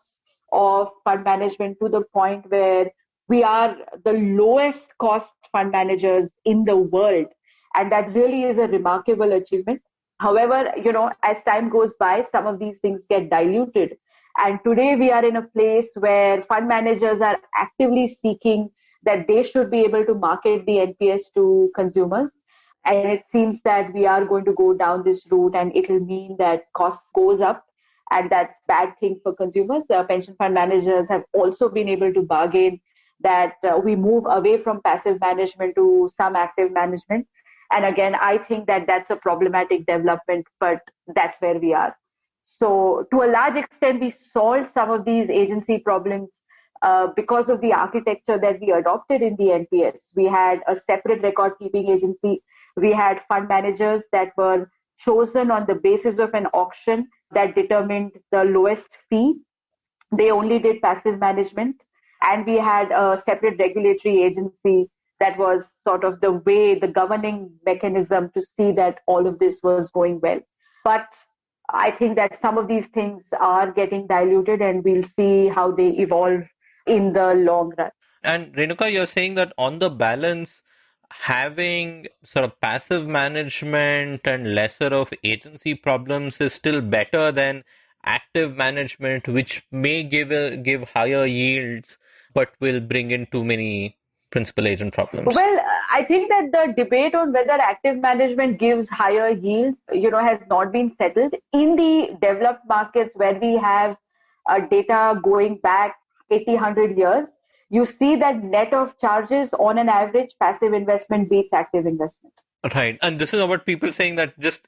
of fund management to the point where we are the lowest cost fund managers in the world. And that really is a remarkable achievement. However, as time goes by, some of these things get diluted. And today we are in a place where fund managers are actively seeking that they should be able to market the NPS to consumers. And it seems that we are going to go down this route, and it will mean that costs goes up, and that's a bad thing for consumers. Pension fund managers have also been able to bargain that we move away from passive management to some active management. And again, I think that that's a problematic development, but that's where we are. So to a large extent, we solved some of these agency problems because of the architecture that we adopted in the NPS. We had a separate record keeping agency. We had fund managers that were chosen on the basis of an auction that determined the lowest fee. They only did passive management. And we had a separate regulatory agency that was sort of the way, the governing mechanism to see that all of this was going well. But I think that some of these things are getting diluted, and we'll see how they evolve in the long run. And Renuka, you're saying that on the balance, having sort of passive management and lesser of agency problems is still better than active management, which may give higher yields, but will bring in too many principal agent problems. Well, I think that the debate on whether active management gives higher yields, has not been settled. In the developed markets where we have data going back 80, 100 years, you see that net of charges, on an average, passive investment beats active investment. Right. And this is about people saying that just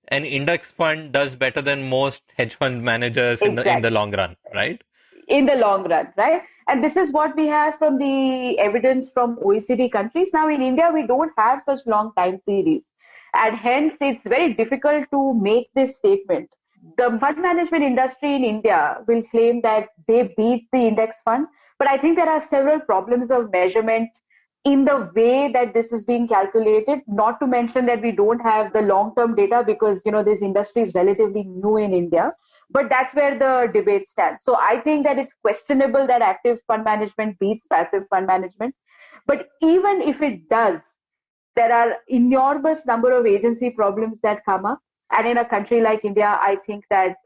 an index fund does better than most hedge fund managers in the long run, right? In the long run, right? And this is what we have from the evidence from OECD countries. Now, in India, we don't have such long time series. And hence, it's very difficult to make this statement. The fund management industry in India will claim that they beat the index fund. But I think there are several problems of measurement in the way that this is being calculated, not to mention that we don't have the long-term data because, this industry is relatively new in India. But that's where the debate stands. So I think that it's questionable that active fund management beats passive fund management. But even if it does, there are enormous number of agency problems that come up. And in a country like India, I think that,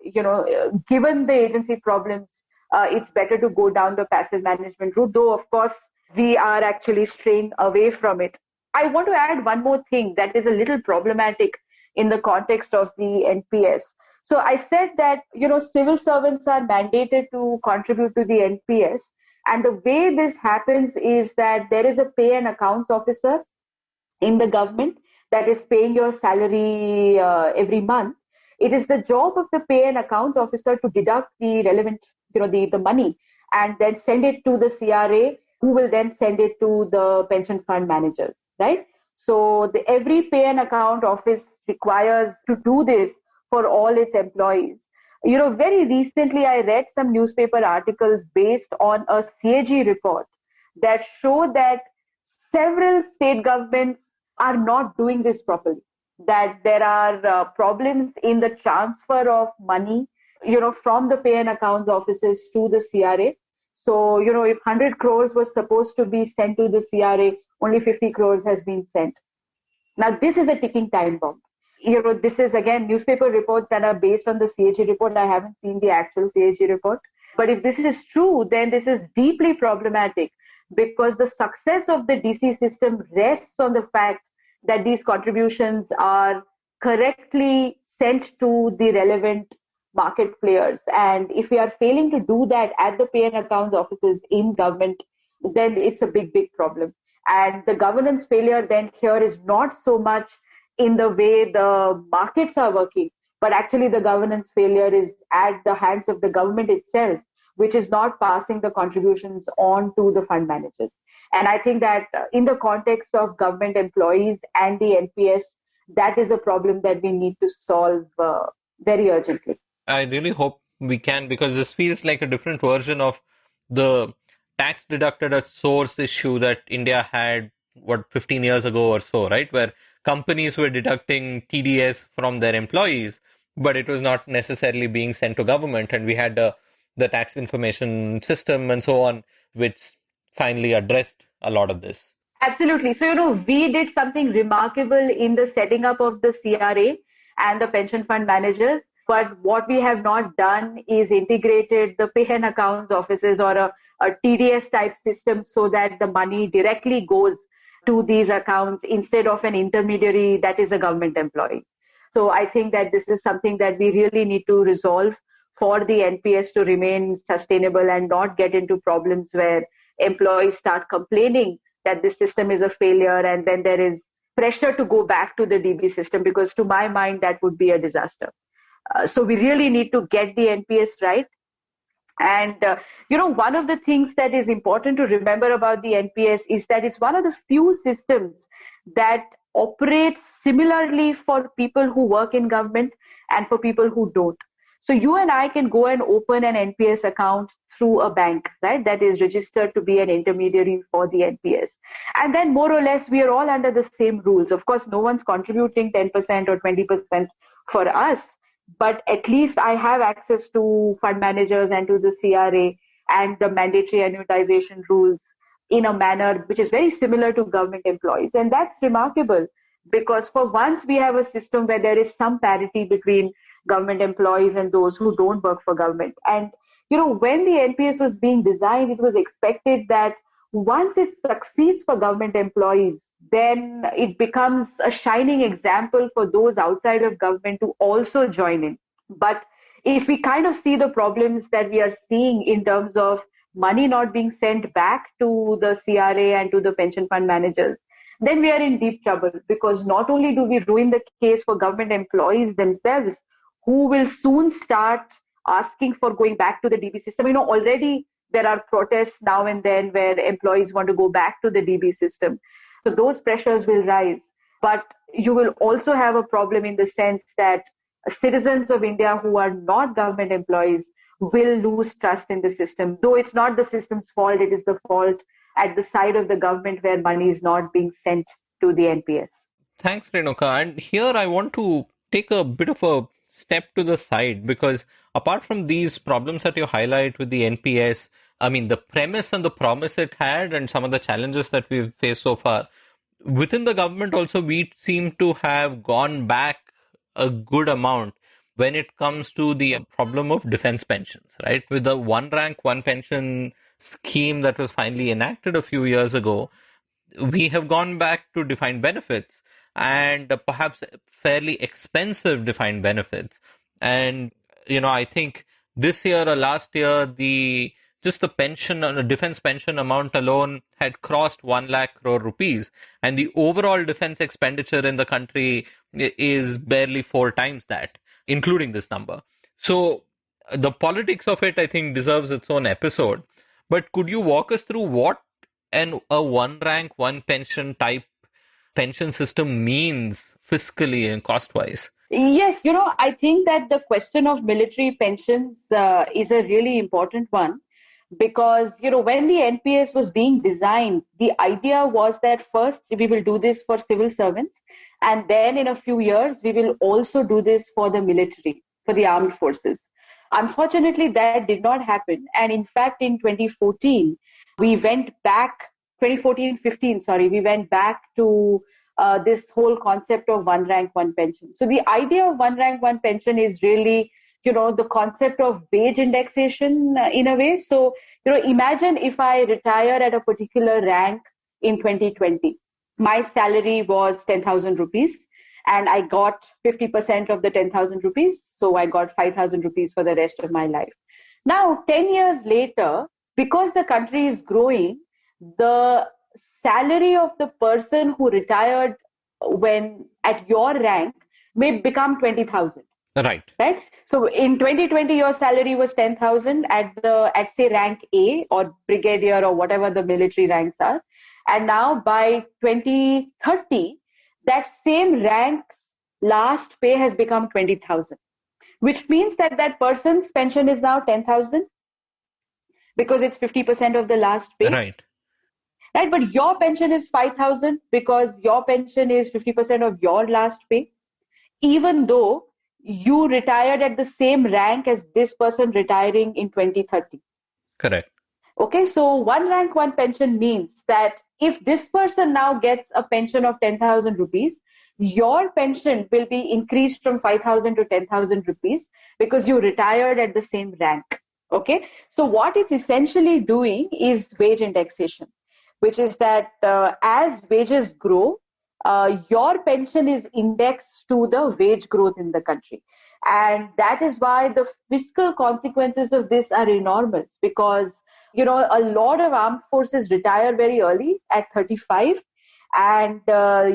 given the agency problems, it's better to go down the passive management route, though, of course, we are actually straying away from it. I want to add one more thing that is a little problematic in the context of the NPS. So I said that, civil servants are mandated to contribute to the NPS. And the way this happens is that there is a pay and accounts officer in the government that is paying your salary every month. It is the job of the pay and accounts officer to deduct the relevant, the money and then send it to the CRA, who will then send it to the pension fund managers, right? So every pay and account office requires to do this for all its employees. Very recently, I read some newspaper articles based on a CAG report that show that several state governments are not doing this properly, that there are problems in the transfer of money, from the pay and accounts offices to the CRA. So, if 100 crores was supposed to be sent to the CRA, only 50 crores has been sent. Now, this is a ticking time bomb. This is, again, newspaper reports that are based on the CAG report. I haven't seen the actual CAG report. But if this is true, then this is deeply problematic because the success of the DC system rests on the fact that these contributions are correctly sent to the relevant market players. And if we are failing to do that at the pay and accounts offices in government, then it's a big, big problem. And the governance failure then here is not so much in the way the markets are working, but actually the governance failure is at the hands of the government itself, which is not passing the contributions on to the fund managers. And I think that in the context of government employees and the NPS, that is a problem that we need to solve very urgently. I really hope we can, because this feels like a different version of the tax deducted at source issue that India had, 15 years ago or so, right? Where companies were deducting TDS from their employees, but it was not necessarily being sent to government. And we had the the tax information system and so on, which finally addressed a lot of this. Absolutely. So, we did something remarkable in the setting up of the CRA and the pension fund managers. But what we have not done is integrated the pay and accounts offices or a TDS type system so that the money directly goes to these accounts instead of an intermediary that is a government employee. So I think that this is something that we really need to resolve for the NPS to remain sustainable and not get into problems where employees start complaining that this system is a failure and then there is pressure to go back to the DB system, because to my mind, that would be a disaster. So we really need to get the NPS right. And, one of the things that is important to remember about the NPS is that it's one of the few systems that operates similarly for people who work in government and for people who don't. So you and I can go and open an NPS account through a bank, right, that is registered to be an intermediary for the NPS. And then more or less, we are all under the same rules. Of course, no one's contributing 10% or 20% for us, but at least I have access to fund managers and to the CRA and the mandatory annuitization rules in a manner which is very similar to government employees. And that's remarkable because for once we have a system where there is some parity between government employees and those who don't work for government. And, when the NPS was being designed, it was expected that once it succeeds for government employees, then it becomes a shining example for those outside of government to also join in. But if we kind of see the problems that we are seeing in terms of money not being sent back to the CRA and to the pension fund managers, then we are in deep trouble, because not only do we ruin the case for government employees themselves, who will soon start asking for going back to the DB system. Already there are protests now and then where employees want to go back to the DB system. So those pressures will rise. But you will also have a problem in the sense that citizens of India who are not government employees will lose trust in the system. Though it's not the system's fault, it is the fault at the side of the government where money is not being sent to the NPS. Thanks, Renuka. And here I want to take a bit of a step to the side, because apart from these problems that you highlight with the NPS, the premise and the promise it had and some of the challenges that we've faced so far, within the government also, we seem to have gone back a good amount when it comes to the problem of defense pensions, right? With the one rank, one pension scheme that was finally enacted a few years ago, we have gone back to defined benefits and perhaps fairly expensive defined benefits. And, I think this year or last year, the pension, defense pension amount alone had crossed 1 lakh crore rupees. And the overall defense expenditure in the country is barely 4 times that, including this number. So the politics of it, I think, deserves its own episode. But could you walk us through what a one rank, one pension type pension system means fiscally and cost-wise? Yes, I think that the question of military pensions is a really important one, because, when the NPS was being designed, the idea was that first we will do this for civil servants, and then in a few years, we will also do this for the military, for the armed forces. Unfortunately, that did not happen. And in fact, in 2014, we went back, 2014-15, we went back to this whole concept of one rank, one pension. So the idea of one rank, one pension is really, the concept of wage indexation in a way. So, imagine if I retire at a particular rank in 2020, my salary was 10,000 rupees and I got 50% of the 10,000 rupees. So I got 5,000 rupees for the rest of my life. Now, 10 years later, because the country is growing, the salary of the person who retired when at your rank may become 20,000. Right. So in 2020, your salary was 10,000 at say rank A or brigadier or whatever the military ranks are. And now by 2030, that same rank's last pay has become 20,000, which means that that person's pension is now 10,000 because it's 50% of the last pay. Right. But your pension is 5,000 because your pension is 50% of your last pay, even though you retired at the same rank as this person retiring in 2030. Correct. Okay, so one rank, one pension means that if this person now gets a pension of 10,000 rupees, your pension will be increased from 5,000 to 10,000 rupees because you retired at the same rank. Okay, so what it's essentially doing is wage indexation, which is that as wages grow, your pension is indexed to the wage growth in the country. And that is why the fiscal consequences of this are enormous, because a lot of armed forces retire very early at 35, and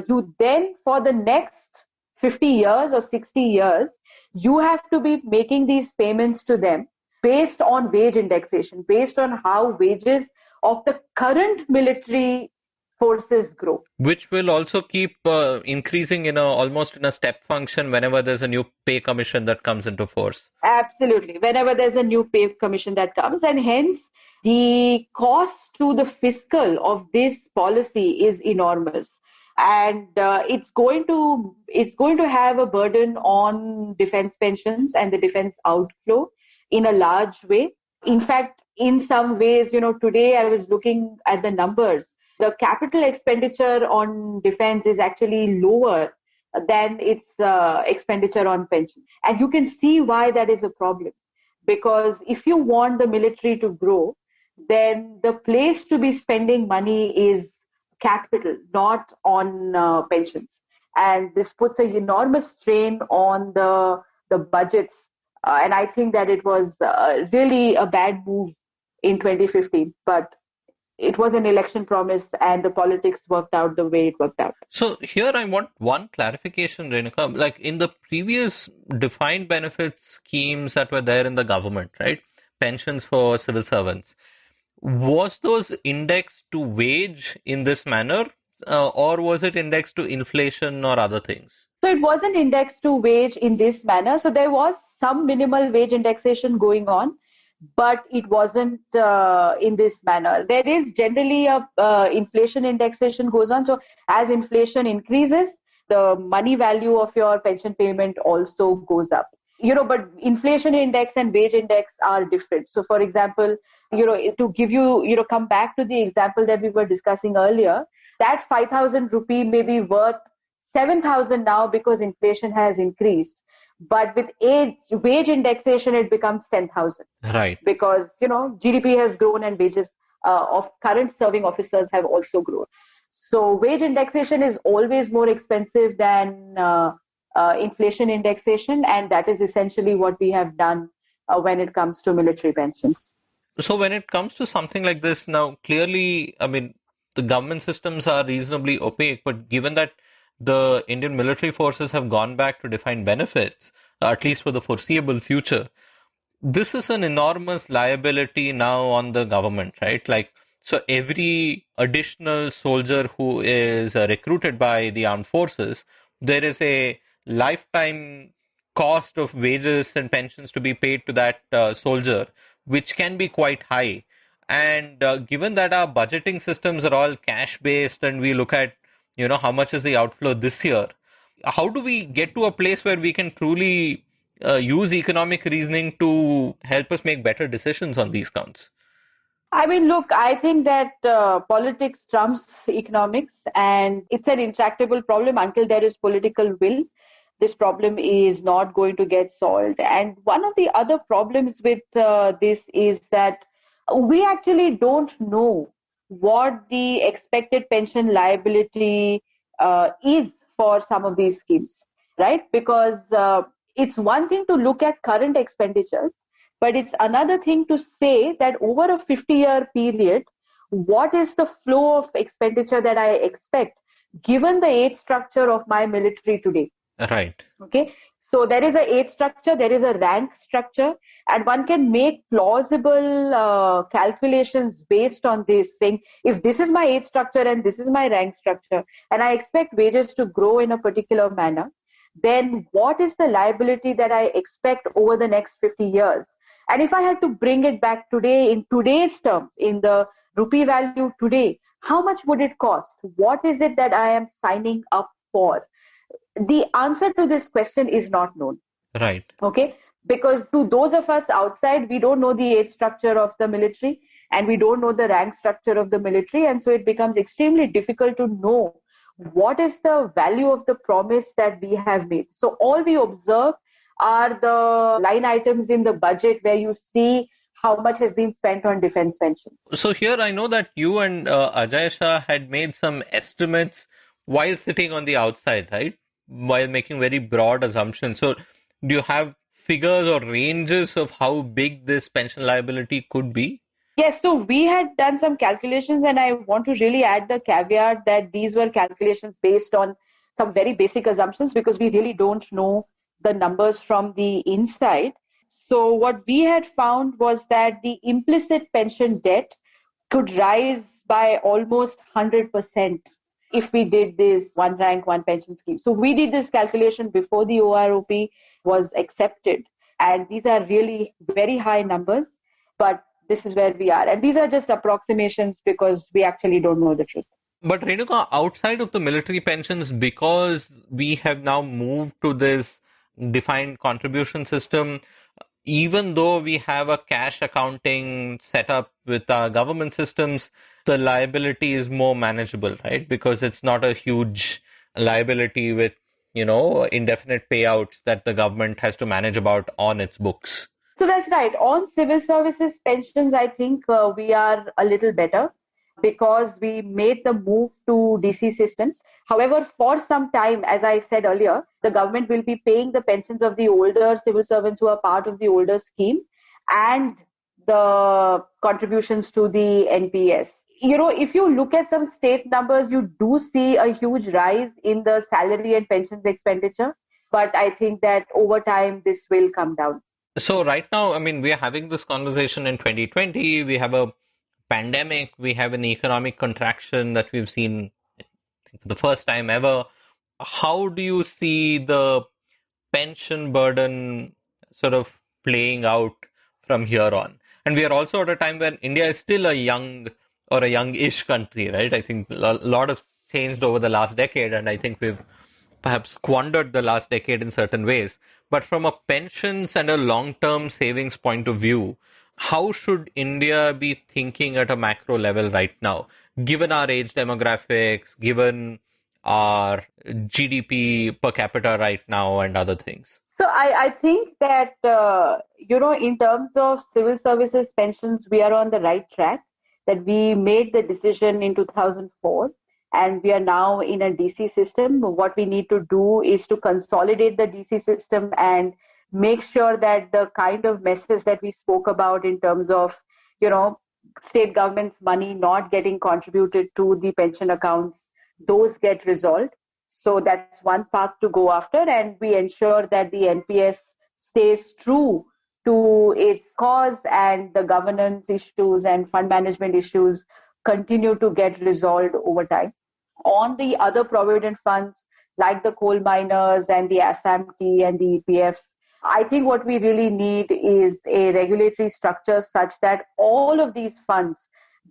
you then for the next 50 years or 60 years, you have to be making these payments to them based on wage indexation, based on how wages of the current military forces grow. Which will also keep increasing almost in a step function whenever there's a new pay commission that comes into force. Absolutely. Whenever there's a new pay commission that comes, and hence the cost to the fiscal of this policy is enormous. And it's going to have a burden on defense pensions and the defense outflow in a large way. In fact, in some ways, today I was looking at the numbers. The capital expenditure on defense is actually lower than its expenditure on pension. And you can see why that is a problem. Because if you want the military to grow, then the place to be spending money is capital, not on pensions. And this puts an enormous strain on the budgets. And I think that it was really a bad move in 2015. But it was an election promise, and the politics worked out the way it worked out. So here I want one clarification, Renuka. Like in the previous defined benefit schemes that were there in the government, right? Pensions for civil servants. Was those indexed to wage in this manner, or was it indexed to inflation or other things? So it wasn't indexed to wage in this manner. So there was some minimal wage indexation going on, but it wasn't in this manner. There is generally a inflation indexation goes on. So as inflation increases, the money value of your pension payment also goes up. But inflation index and wage index are different. So for example, to give you, come back to the example that we were discussing earlier, that 5,000 rupee may be worth 7,000 now because inflation has increased. But with wage indexation, it becomes 10,000. Right. Because, GDP has grown and wages of current serving officers have also grown. So wage indexation is always more expensive than inflation indexation. And that is essentially what we have done when it comes to military pensions. So when it comes to something like this, now clearly, the government systems are reasonably opaque, but given that the Indian military forces have gone back to defined benefits, at least for the foreseeable future, this is an enormous liability now on the government, right? So every additional soldier who is recruited by the armed forces, there is a lifetime cost of wages and pensions to be paid to that soldier, which can be quite high. And given that our budgeting systems are all cash based and we look at how much is the outflow this year, how do we get to a place where we can truly use economic reasoning to help us make better decisions on these counts? Look, I think that politics trumps economics, and it's an intractable problem until there is political will. This problem is not going to get solved. And one of the other problems with this is that we actually don't know what the expected pension liability is for some of these schemes, right? Because it's one thing to look at current expenditures, but it's another thing to say that over a 50-year period, what is the flow of expenditure that I expect given the age structure of my military today? Right. Okay. So there is a age structure, there is a rank structure, and one can make plausible calculations based on this, saying if this is my age structure and this is my rank structure, and I expect wages to grow in a particular manner, then what is the liability that I expect over the next 50 years? And if I had to bring it back today in today's terms, in the rupee value today, how much would it cost? What is it that I am signing up for? The answer to this question is not known. Right. Okay, because to those of us outside, we don't know the age structure of the military and we don't know the rank structure of the military, and so it becomes extremely difficult to know what is the value of the promise that we have made. So all we observe are the line items in the budget where you see how much has been spent on defense pensions. So here I know that you and Ajay Shah had made some estimates while sitting on the outside, right? While making very broad assumptions. So do you have figures or ranges of how big this pension liability could be? Yes, so we had done some calculations, and I want to really add the caveat that these were calculations based on some very basic assumptions because we really don't know the numbers from the inside. So, what we had found was that the implicit pension debt could rise by almost 100% if we did this one rank, one pension scheme. So, we did this calculation before the OROP was accepted, and these are really very high numbers. But this is where we are. And these are just approximations because we actually don't know the truth. But Renuka, outside of the military pensions, because we have now moved to this defined contribution system, even though we have a cash accounting set up with our government systems, the liability is more manageable, right? Because it's not a huge liability with, indefinite payouts that the government has to manage about on its books. So that's right. On civil services pensions, I think we are a little better because we made the move to DC systems. However, for some time, as I said earlier, the government will be paying the pensions of the older civil servants who are part of the older scheme and the contributions to the NPS. If you look at some state numbers, you do see a huge rise in the salary and pensions expenditure. But I think that over time, this will come down. So right now, I mean, we are having this conversation in 2020. We have a pandemic. We have an economic contraction that we've seen for the first time ever. How do you see the pension burden sort of playing out from here on? And we are also at a time when India is still a young or a youngish country, right? I think a lot has changed over the last decade, and I think we've perhaps squandered the last decade in certain ways. But from a pensions and a long-term savings point of view, how should India be thinking at a macro level right now, given our age demographics, given our GDP per capita right now and other things? So I think that, in terms of civil services pensions, we are on the right track, that we made the decision in 2004. And we are now in a DC system. What we need to do is to consolidate the DC system and make sure that the kind of messes that we spoke about in terms of, state government's money not getting contributed to the pension accounts, those get resolved. So that's one path to go after. And we ensure that the NPS stays true to its cause and the governance issues and fund management issues continue to get resolved over time. On the other provident funds, like the coal miners and the Assam Tea and the EPF, I think what we really need is a regulatory structure such that all of these funds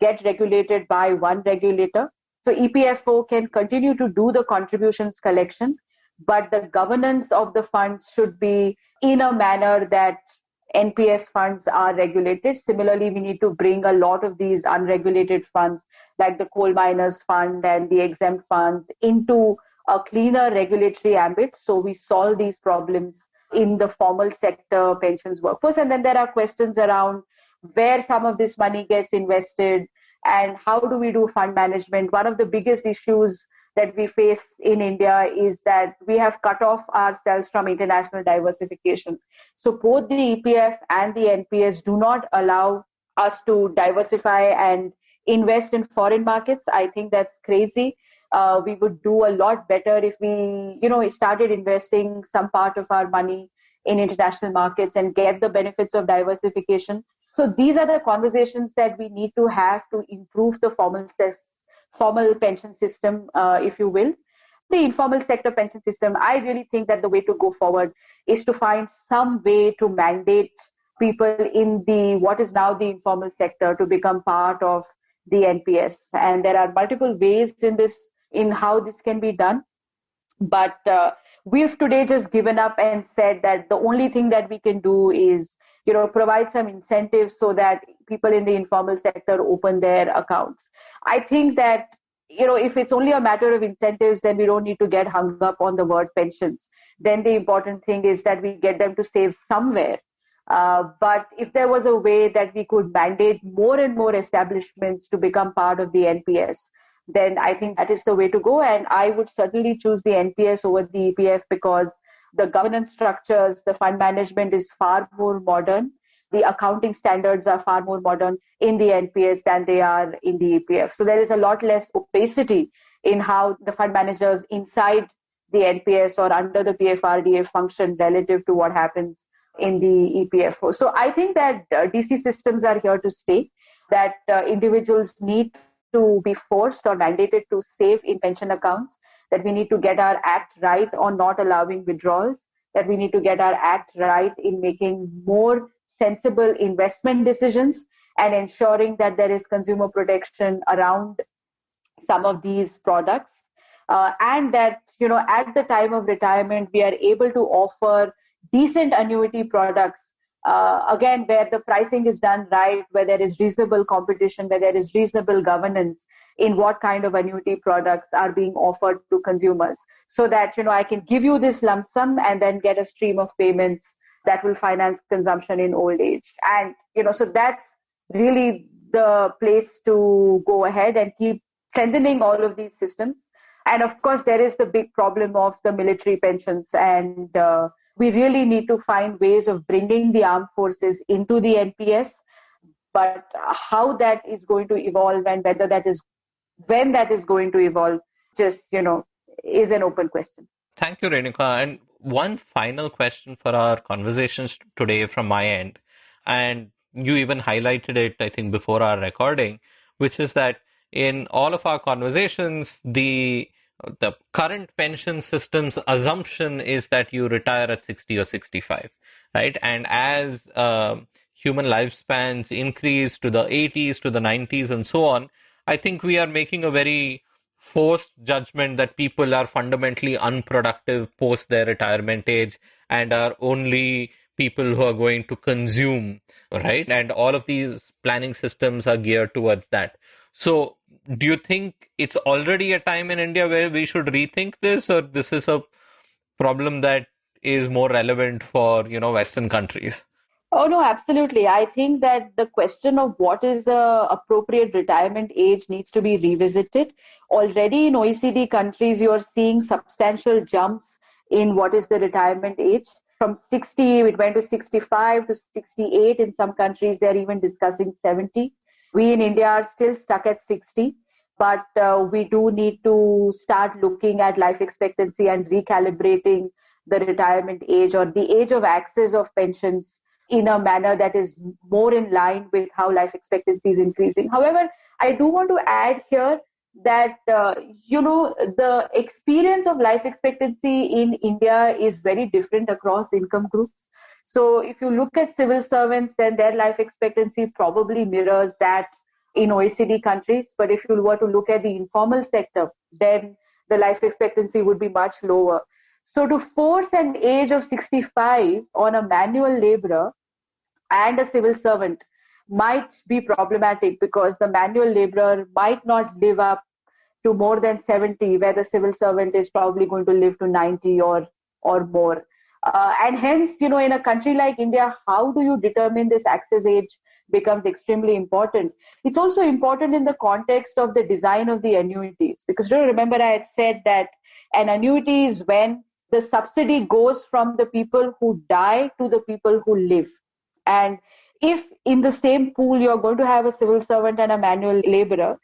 get regulated by one regulator. So EPFO can continue to do the contributions collection, but the governance of the funds should be in a manner that NPS funds are regulated. Similarly, we need to bring a lot of these unregulated funds like the coal miners fund and the exempt funds into a cleaner regulatory ambit. So we solve these problems in the formal sector pensions workforce. And then there are questions around where some of this money gets invested and how do we do fund management. One of the biggest issues that we face in India is that we have cut off ourselves from international diversification. So both the EPF and the NPS do not allow us to diversify and invest in foreign markets. I think that's crazy. We would do a lot better if we, started investing some part of our money in international markets and get the benefits of diversification. So these are the conversations that we need to have to improve the formal pension system, if you will. The informal sector pension system, I really think that the way to go forward is to find some way to mandate people in the what is now the informal sector to become part of the NPS. And there are multiple ways in how this can be done. But We've today just given up and said that the only thing that we can do is, provide some incentives so that people in the informal sector open their accounts. I think that, if it's only a matter of incentives, then we don't need to get hung up on the word pensions. Then the important thing is that we get them to save somewhere. But if there was a way that we could mandate more and more establishments to become part of the NPS, then I think that is the way to go. And I would certainly choose the NPS over the EPF because the governance structures, the fund management is far more modern. The accounting standards are far more modern in the NPS than they are in the EPF. So there is a lot less opacity in how the fund managers inside the NPS or under the PFRDA function relative to what happens in the EPFO. So I think that DC systems are here to stay, that individuals need to be forced or mandated to save in pension accounts, that we need to get our act right on not allowing withdrawals, that we need to get our act right in making more sensible investment decisions and ensuring that there is consumer protection around some of these products. And that, at the time of retirement, we are able to offer decent annuity products, again, where the pricing is done right, where there is reasonable competition, where there is reasonable governance in what kind of annuity products are being offered to consumers, so that, I can give you this lump sum and then get a stream of payments that will finance consumption in old age. And, so that's really the place to go ahead and keep strengthening all of these systems. And of course, there is the big problem of the military pensions. And we really need to find ways of bringing the armed forces into the NPS. But how that is going to evolve and when that is going to evolve, just, is an open question. Thank you, Renuka. And one final question for our conversations today from my end. And you even highlighted it, I think, before our recording, which is that in all of our conversations, the current pension system's assumption is that you retire at 60 or 65, right? And as human lifespans increase to the 80s, to the 90s, and so on, I think we are making a very forced judgment that people are fundamentally unproductive post their retirement age and are only people who are going to consume, right? And all of these planning systems are geared towards that. So do you think it's already a time in India where we should rethink this, or this is a problem that is more relevant for, Western countries? Oh, no, absolutely. I think that the question of what is the appropriate retirement age needs to be revisited. Already in OECD countries, you are seeing substantial jumps in what is the retirement age. From 60, it went to 65 to 68. In some countries, they're even discussing 70. We in India are still stuck at 60, but we do need to start looking at life expectancy and recalibrating the retirement age or the age of access of pensions in a manner that is more in line with how life expectancy is increasing. However, I do want to add here that, the experience of life expectancy in India is very different across income groups. So if you look at civil servants, then their life expectancy probably mirrors that in OECD countries. But if you were to look at the informal sector, then the life expectancy would be much lower. So to force an age of 65 on a manual laborer and a civil servant might be problematic, because the manual laborer might not live up to more than 70, where the civil servant is probably going to live to 90 or more. And hence, in a country like India, how do you determine this access age becomes extremely important. It's also important in the context of the design of the annuities, because remember I had said that an annuity is when the subsidy goes from the people who die to the people who live. And if in the same pool you're going to have a civil servant and a manual laborer,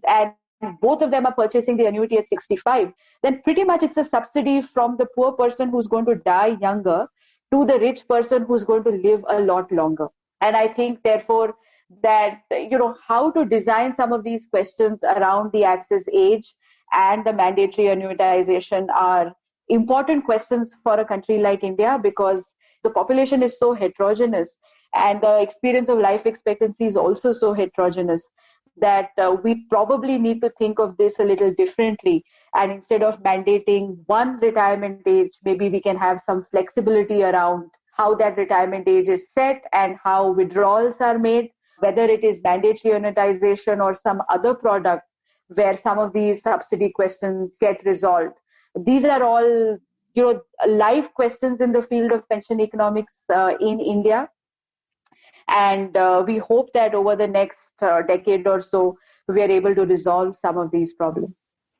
and both of them are purchasing the annuity at 65, then pretty much it's a subsidy from the poor person who's going to die younger to the rich person who's going to live a lot longer. And I think, therefore, that, how to design some of these questions around the access age and the mandatory annuitization are important questions for a country like India, because the population is so heterogeneous and the experience of life expectancy is also so heterogeneous that we probably need to think of this a little differently And instead of mandating one retirement age, maybe we can have some flexibility around how that retirement age is set and how withdrawals are made, whether it is mandatory unitization or some other product where some of these subsidy questions get resolved. These are all, live questions in the field of pension economics in India. And we hope that over the next decade or so, we are able to resolve some of these problems.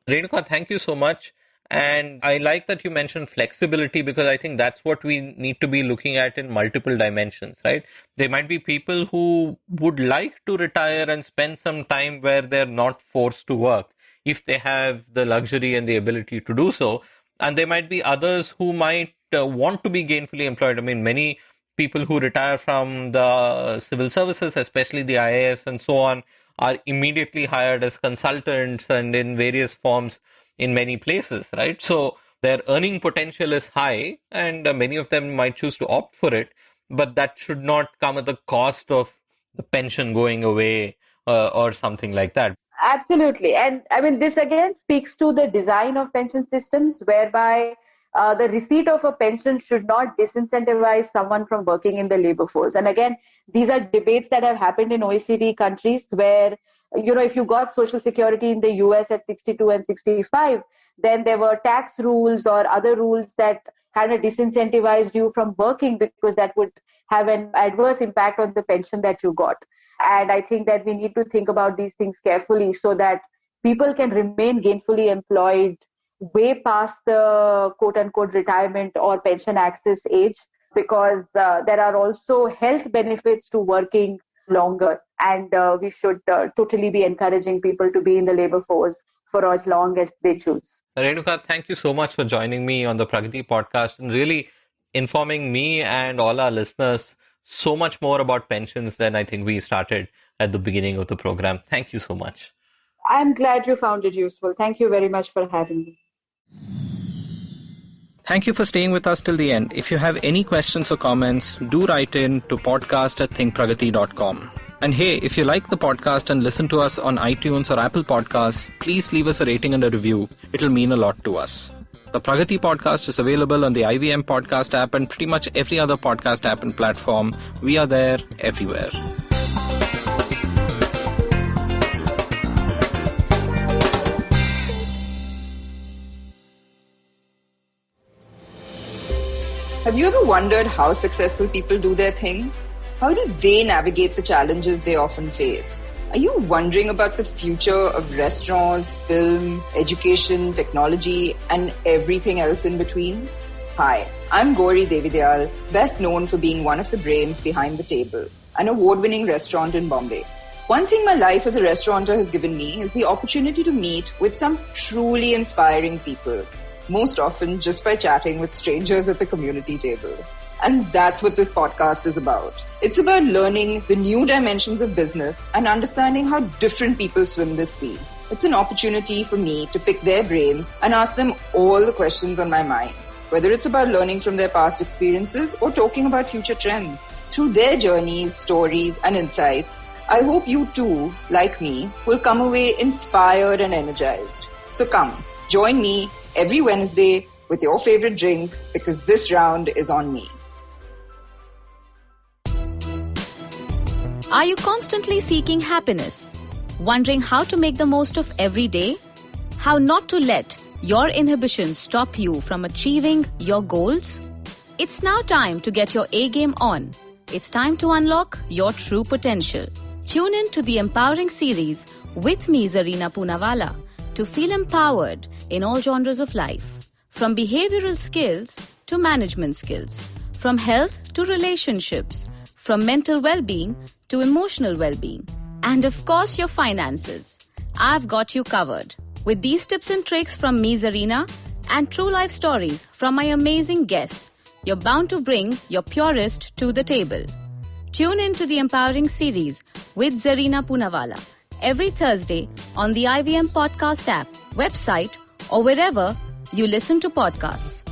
Renuka, thank you so much. And I like that you mentioned flexibility, because I think that's what we need to be looking at in multiple dimensions, right? There might be people who would like to retire and spend some time where they're not forced to work, if they have the luxury and the ability to do so. And there might be others who might want to be gainfully employed. I mean, many people who retire from the civil services, especially the IAS and so on, are immediately hired as consultants and in various forms in many places, right? So their earning potential is high, and many of them might choose to opt for it, but that should not come at the cost of the pension going away or something like that. Absolutely. And I mean, this again speaks to the design of pension systems, whereby the receipt of a pension should not disincentivize someone from working in the labor force. And again, these are debates that have happened in OECD countries where, if you got Social Security in the US at 62 and 65, then there were tax rules or other rules that kind of disincentivized you from working, because that would have an adverse impact on the pension that you got. And I think that we need to think about these things carefully so that people can remain gainfully employed way past the quote-unquote retirement or pension access age, because there are also health benefits to working longer, and we should totally be encouraging people to be in the labor force for as long as they choose. Renuka, thank you so much for joining me on the Pragati Podcast and really informing me and all our listeners so much more about pensions than I think we started at the beginning of the program. Thank you so much. I'm glad you found it useful. Thank you very much for having me. Thank you for staying with us till the end. If you have any questions or comments, do write in to podcast@thinkpragati.com. And hey, if you like the podcast and listen to us on iTunes or Apple Podcasts, please leave us a rating and a review. It'll mean a lot to us. The Pragati Podcast is available on the IVM Podcast app and pretty much every other podcast app and platform. We are there everywhere. Have you ever wondered how successful people do their thing? How do they navigate the challenges they often face? Are you wondering about the future of restaurants, film, education, technology, and everything else in between? Hi, I'm Gauri Devidyal, best known for being one of the brains behind The Table, an award-winning restaurant in Bombay. One thing my life as a restaurateur has given me is the opportunity to meet with some truly inspiring people, most often just by chatting with strangers at the community table. And that's what this podcast is about. It's about learning the new dimensions of business and understanding how different people swim this sea. It's an opportunity for me to pick their brains and ask them all the questions on my mind, whether it's about learning from their past experiences or talking about future trends. Through their journeys, stories, and insights, I hope you too, like me, will come away inspired and energized. So come, join me every Wednesday with your favorite drink, because this round is on me. Are you constantly seeking happiness? Wondering how to make the most of every day? How not to let your inhibitions stop you from achieving your goals? It's now time to get your A-game on. It's time to unlock your true potential. Tune in to the Empowering series with me, Zarina Poonawalla, to feel empowered in all genres of life. From behavioral skills to management skills. From health to relationships. From mental well-being to emotional well-being. And of course, your finances. I've got you covered. With these tips and tricks from me, Zarina, and true life stories from my amazing guests, you're bound to bring your purest to the table. Tune in to the Empowering series with Zarina Poonawalla every Thursday on the IVM Podcast app, website, or wherever you listen to podcasts.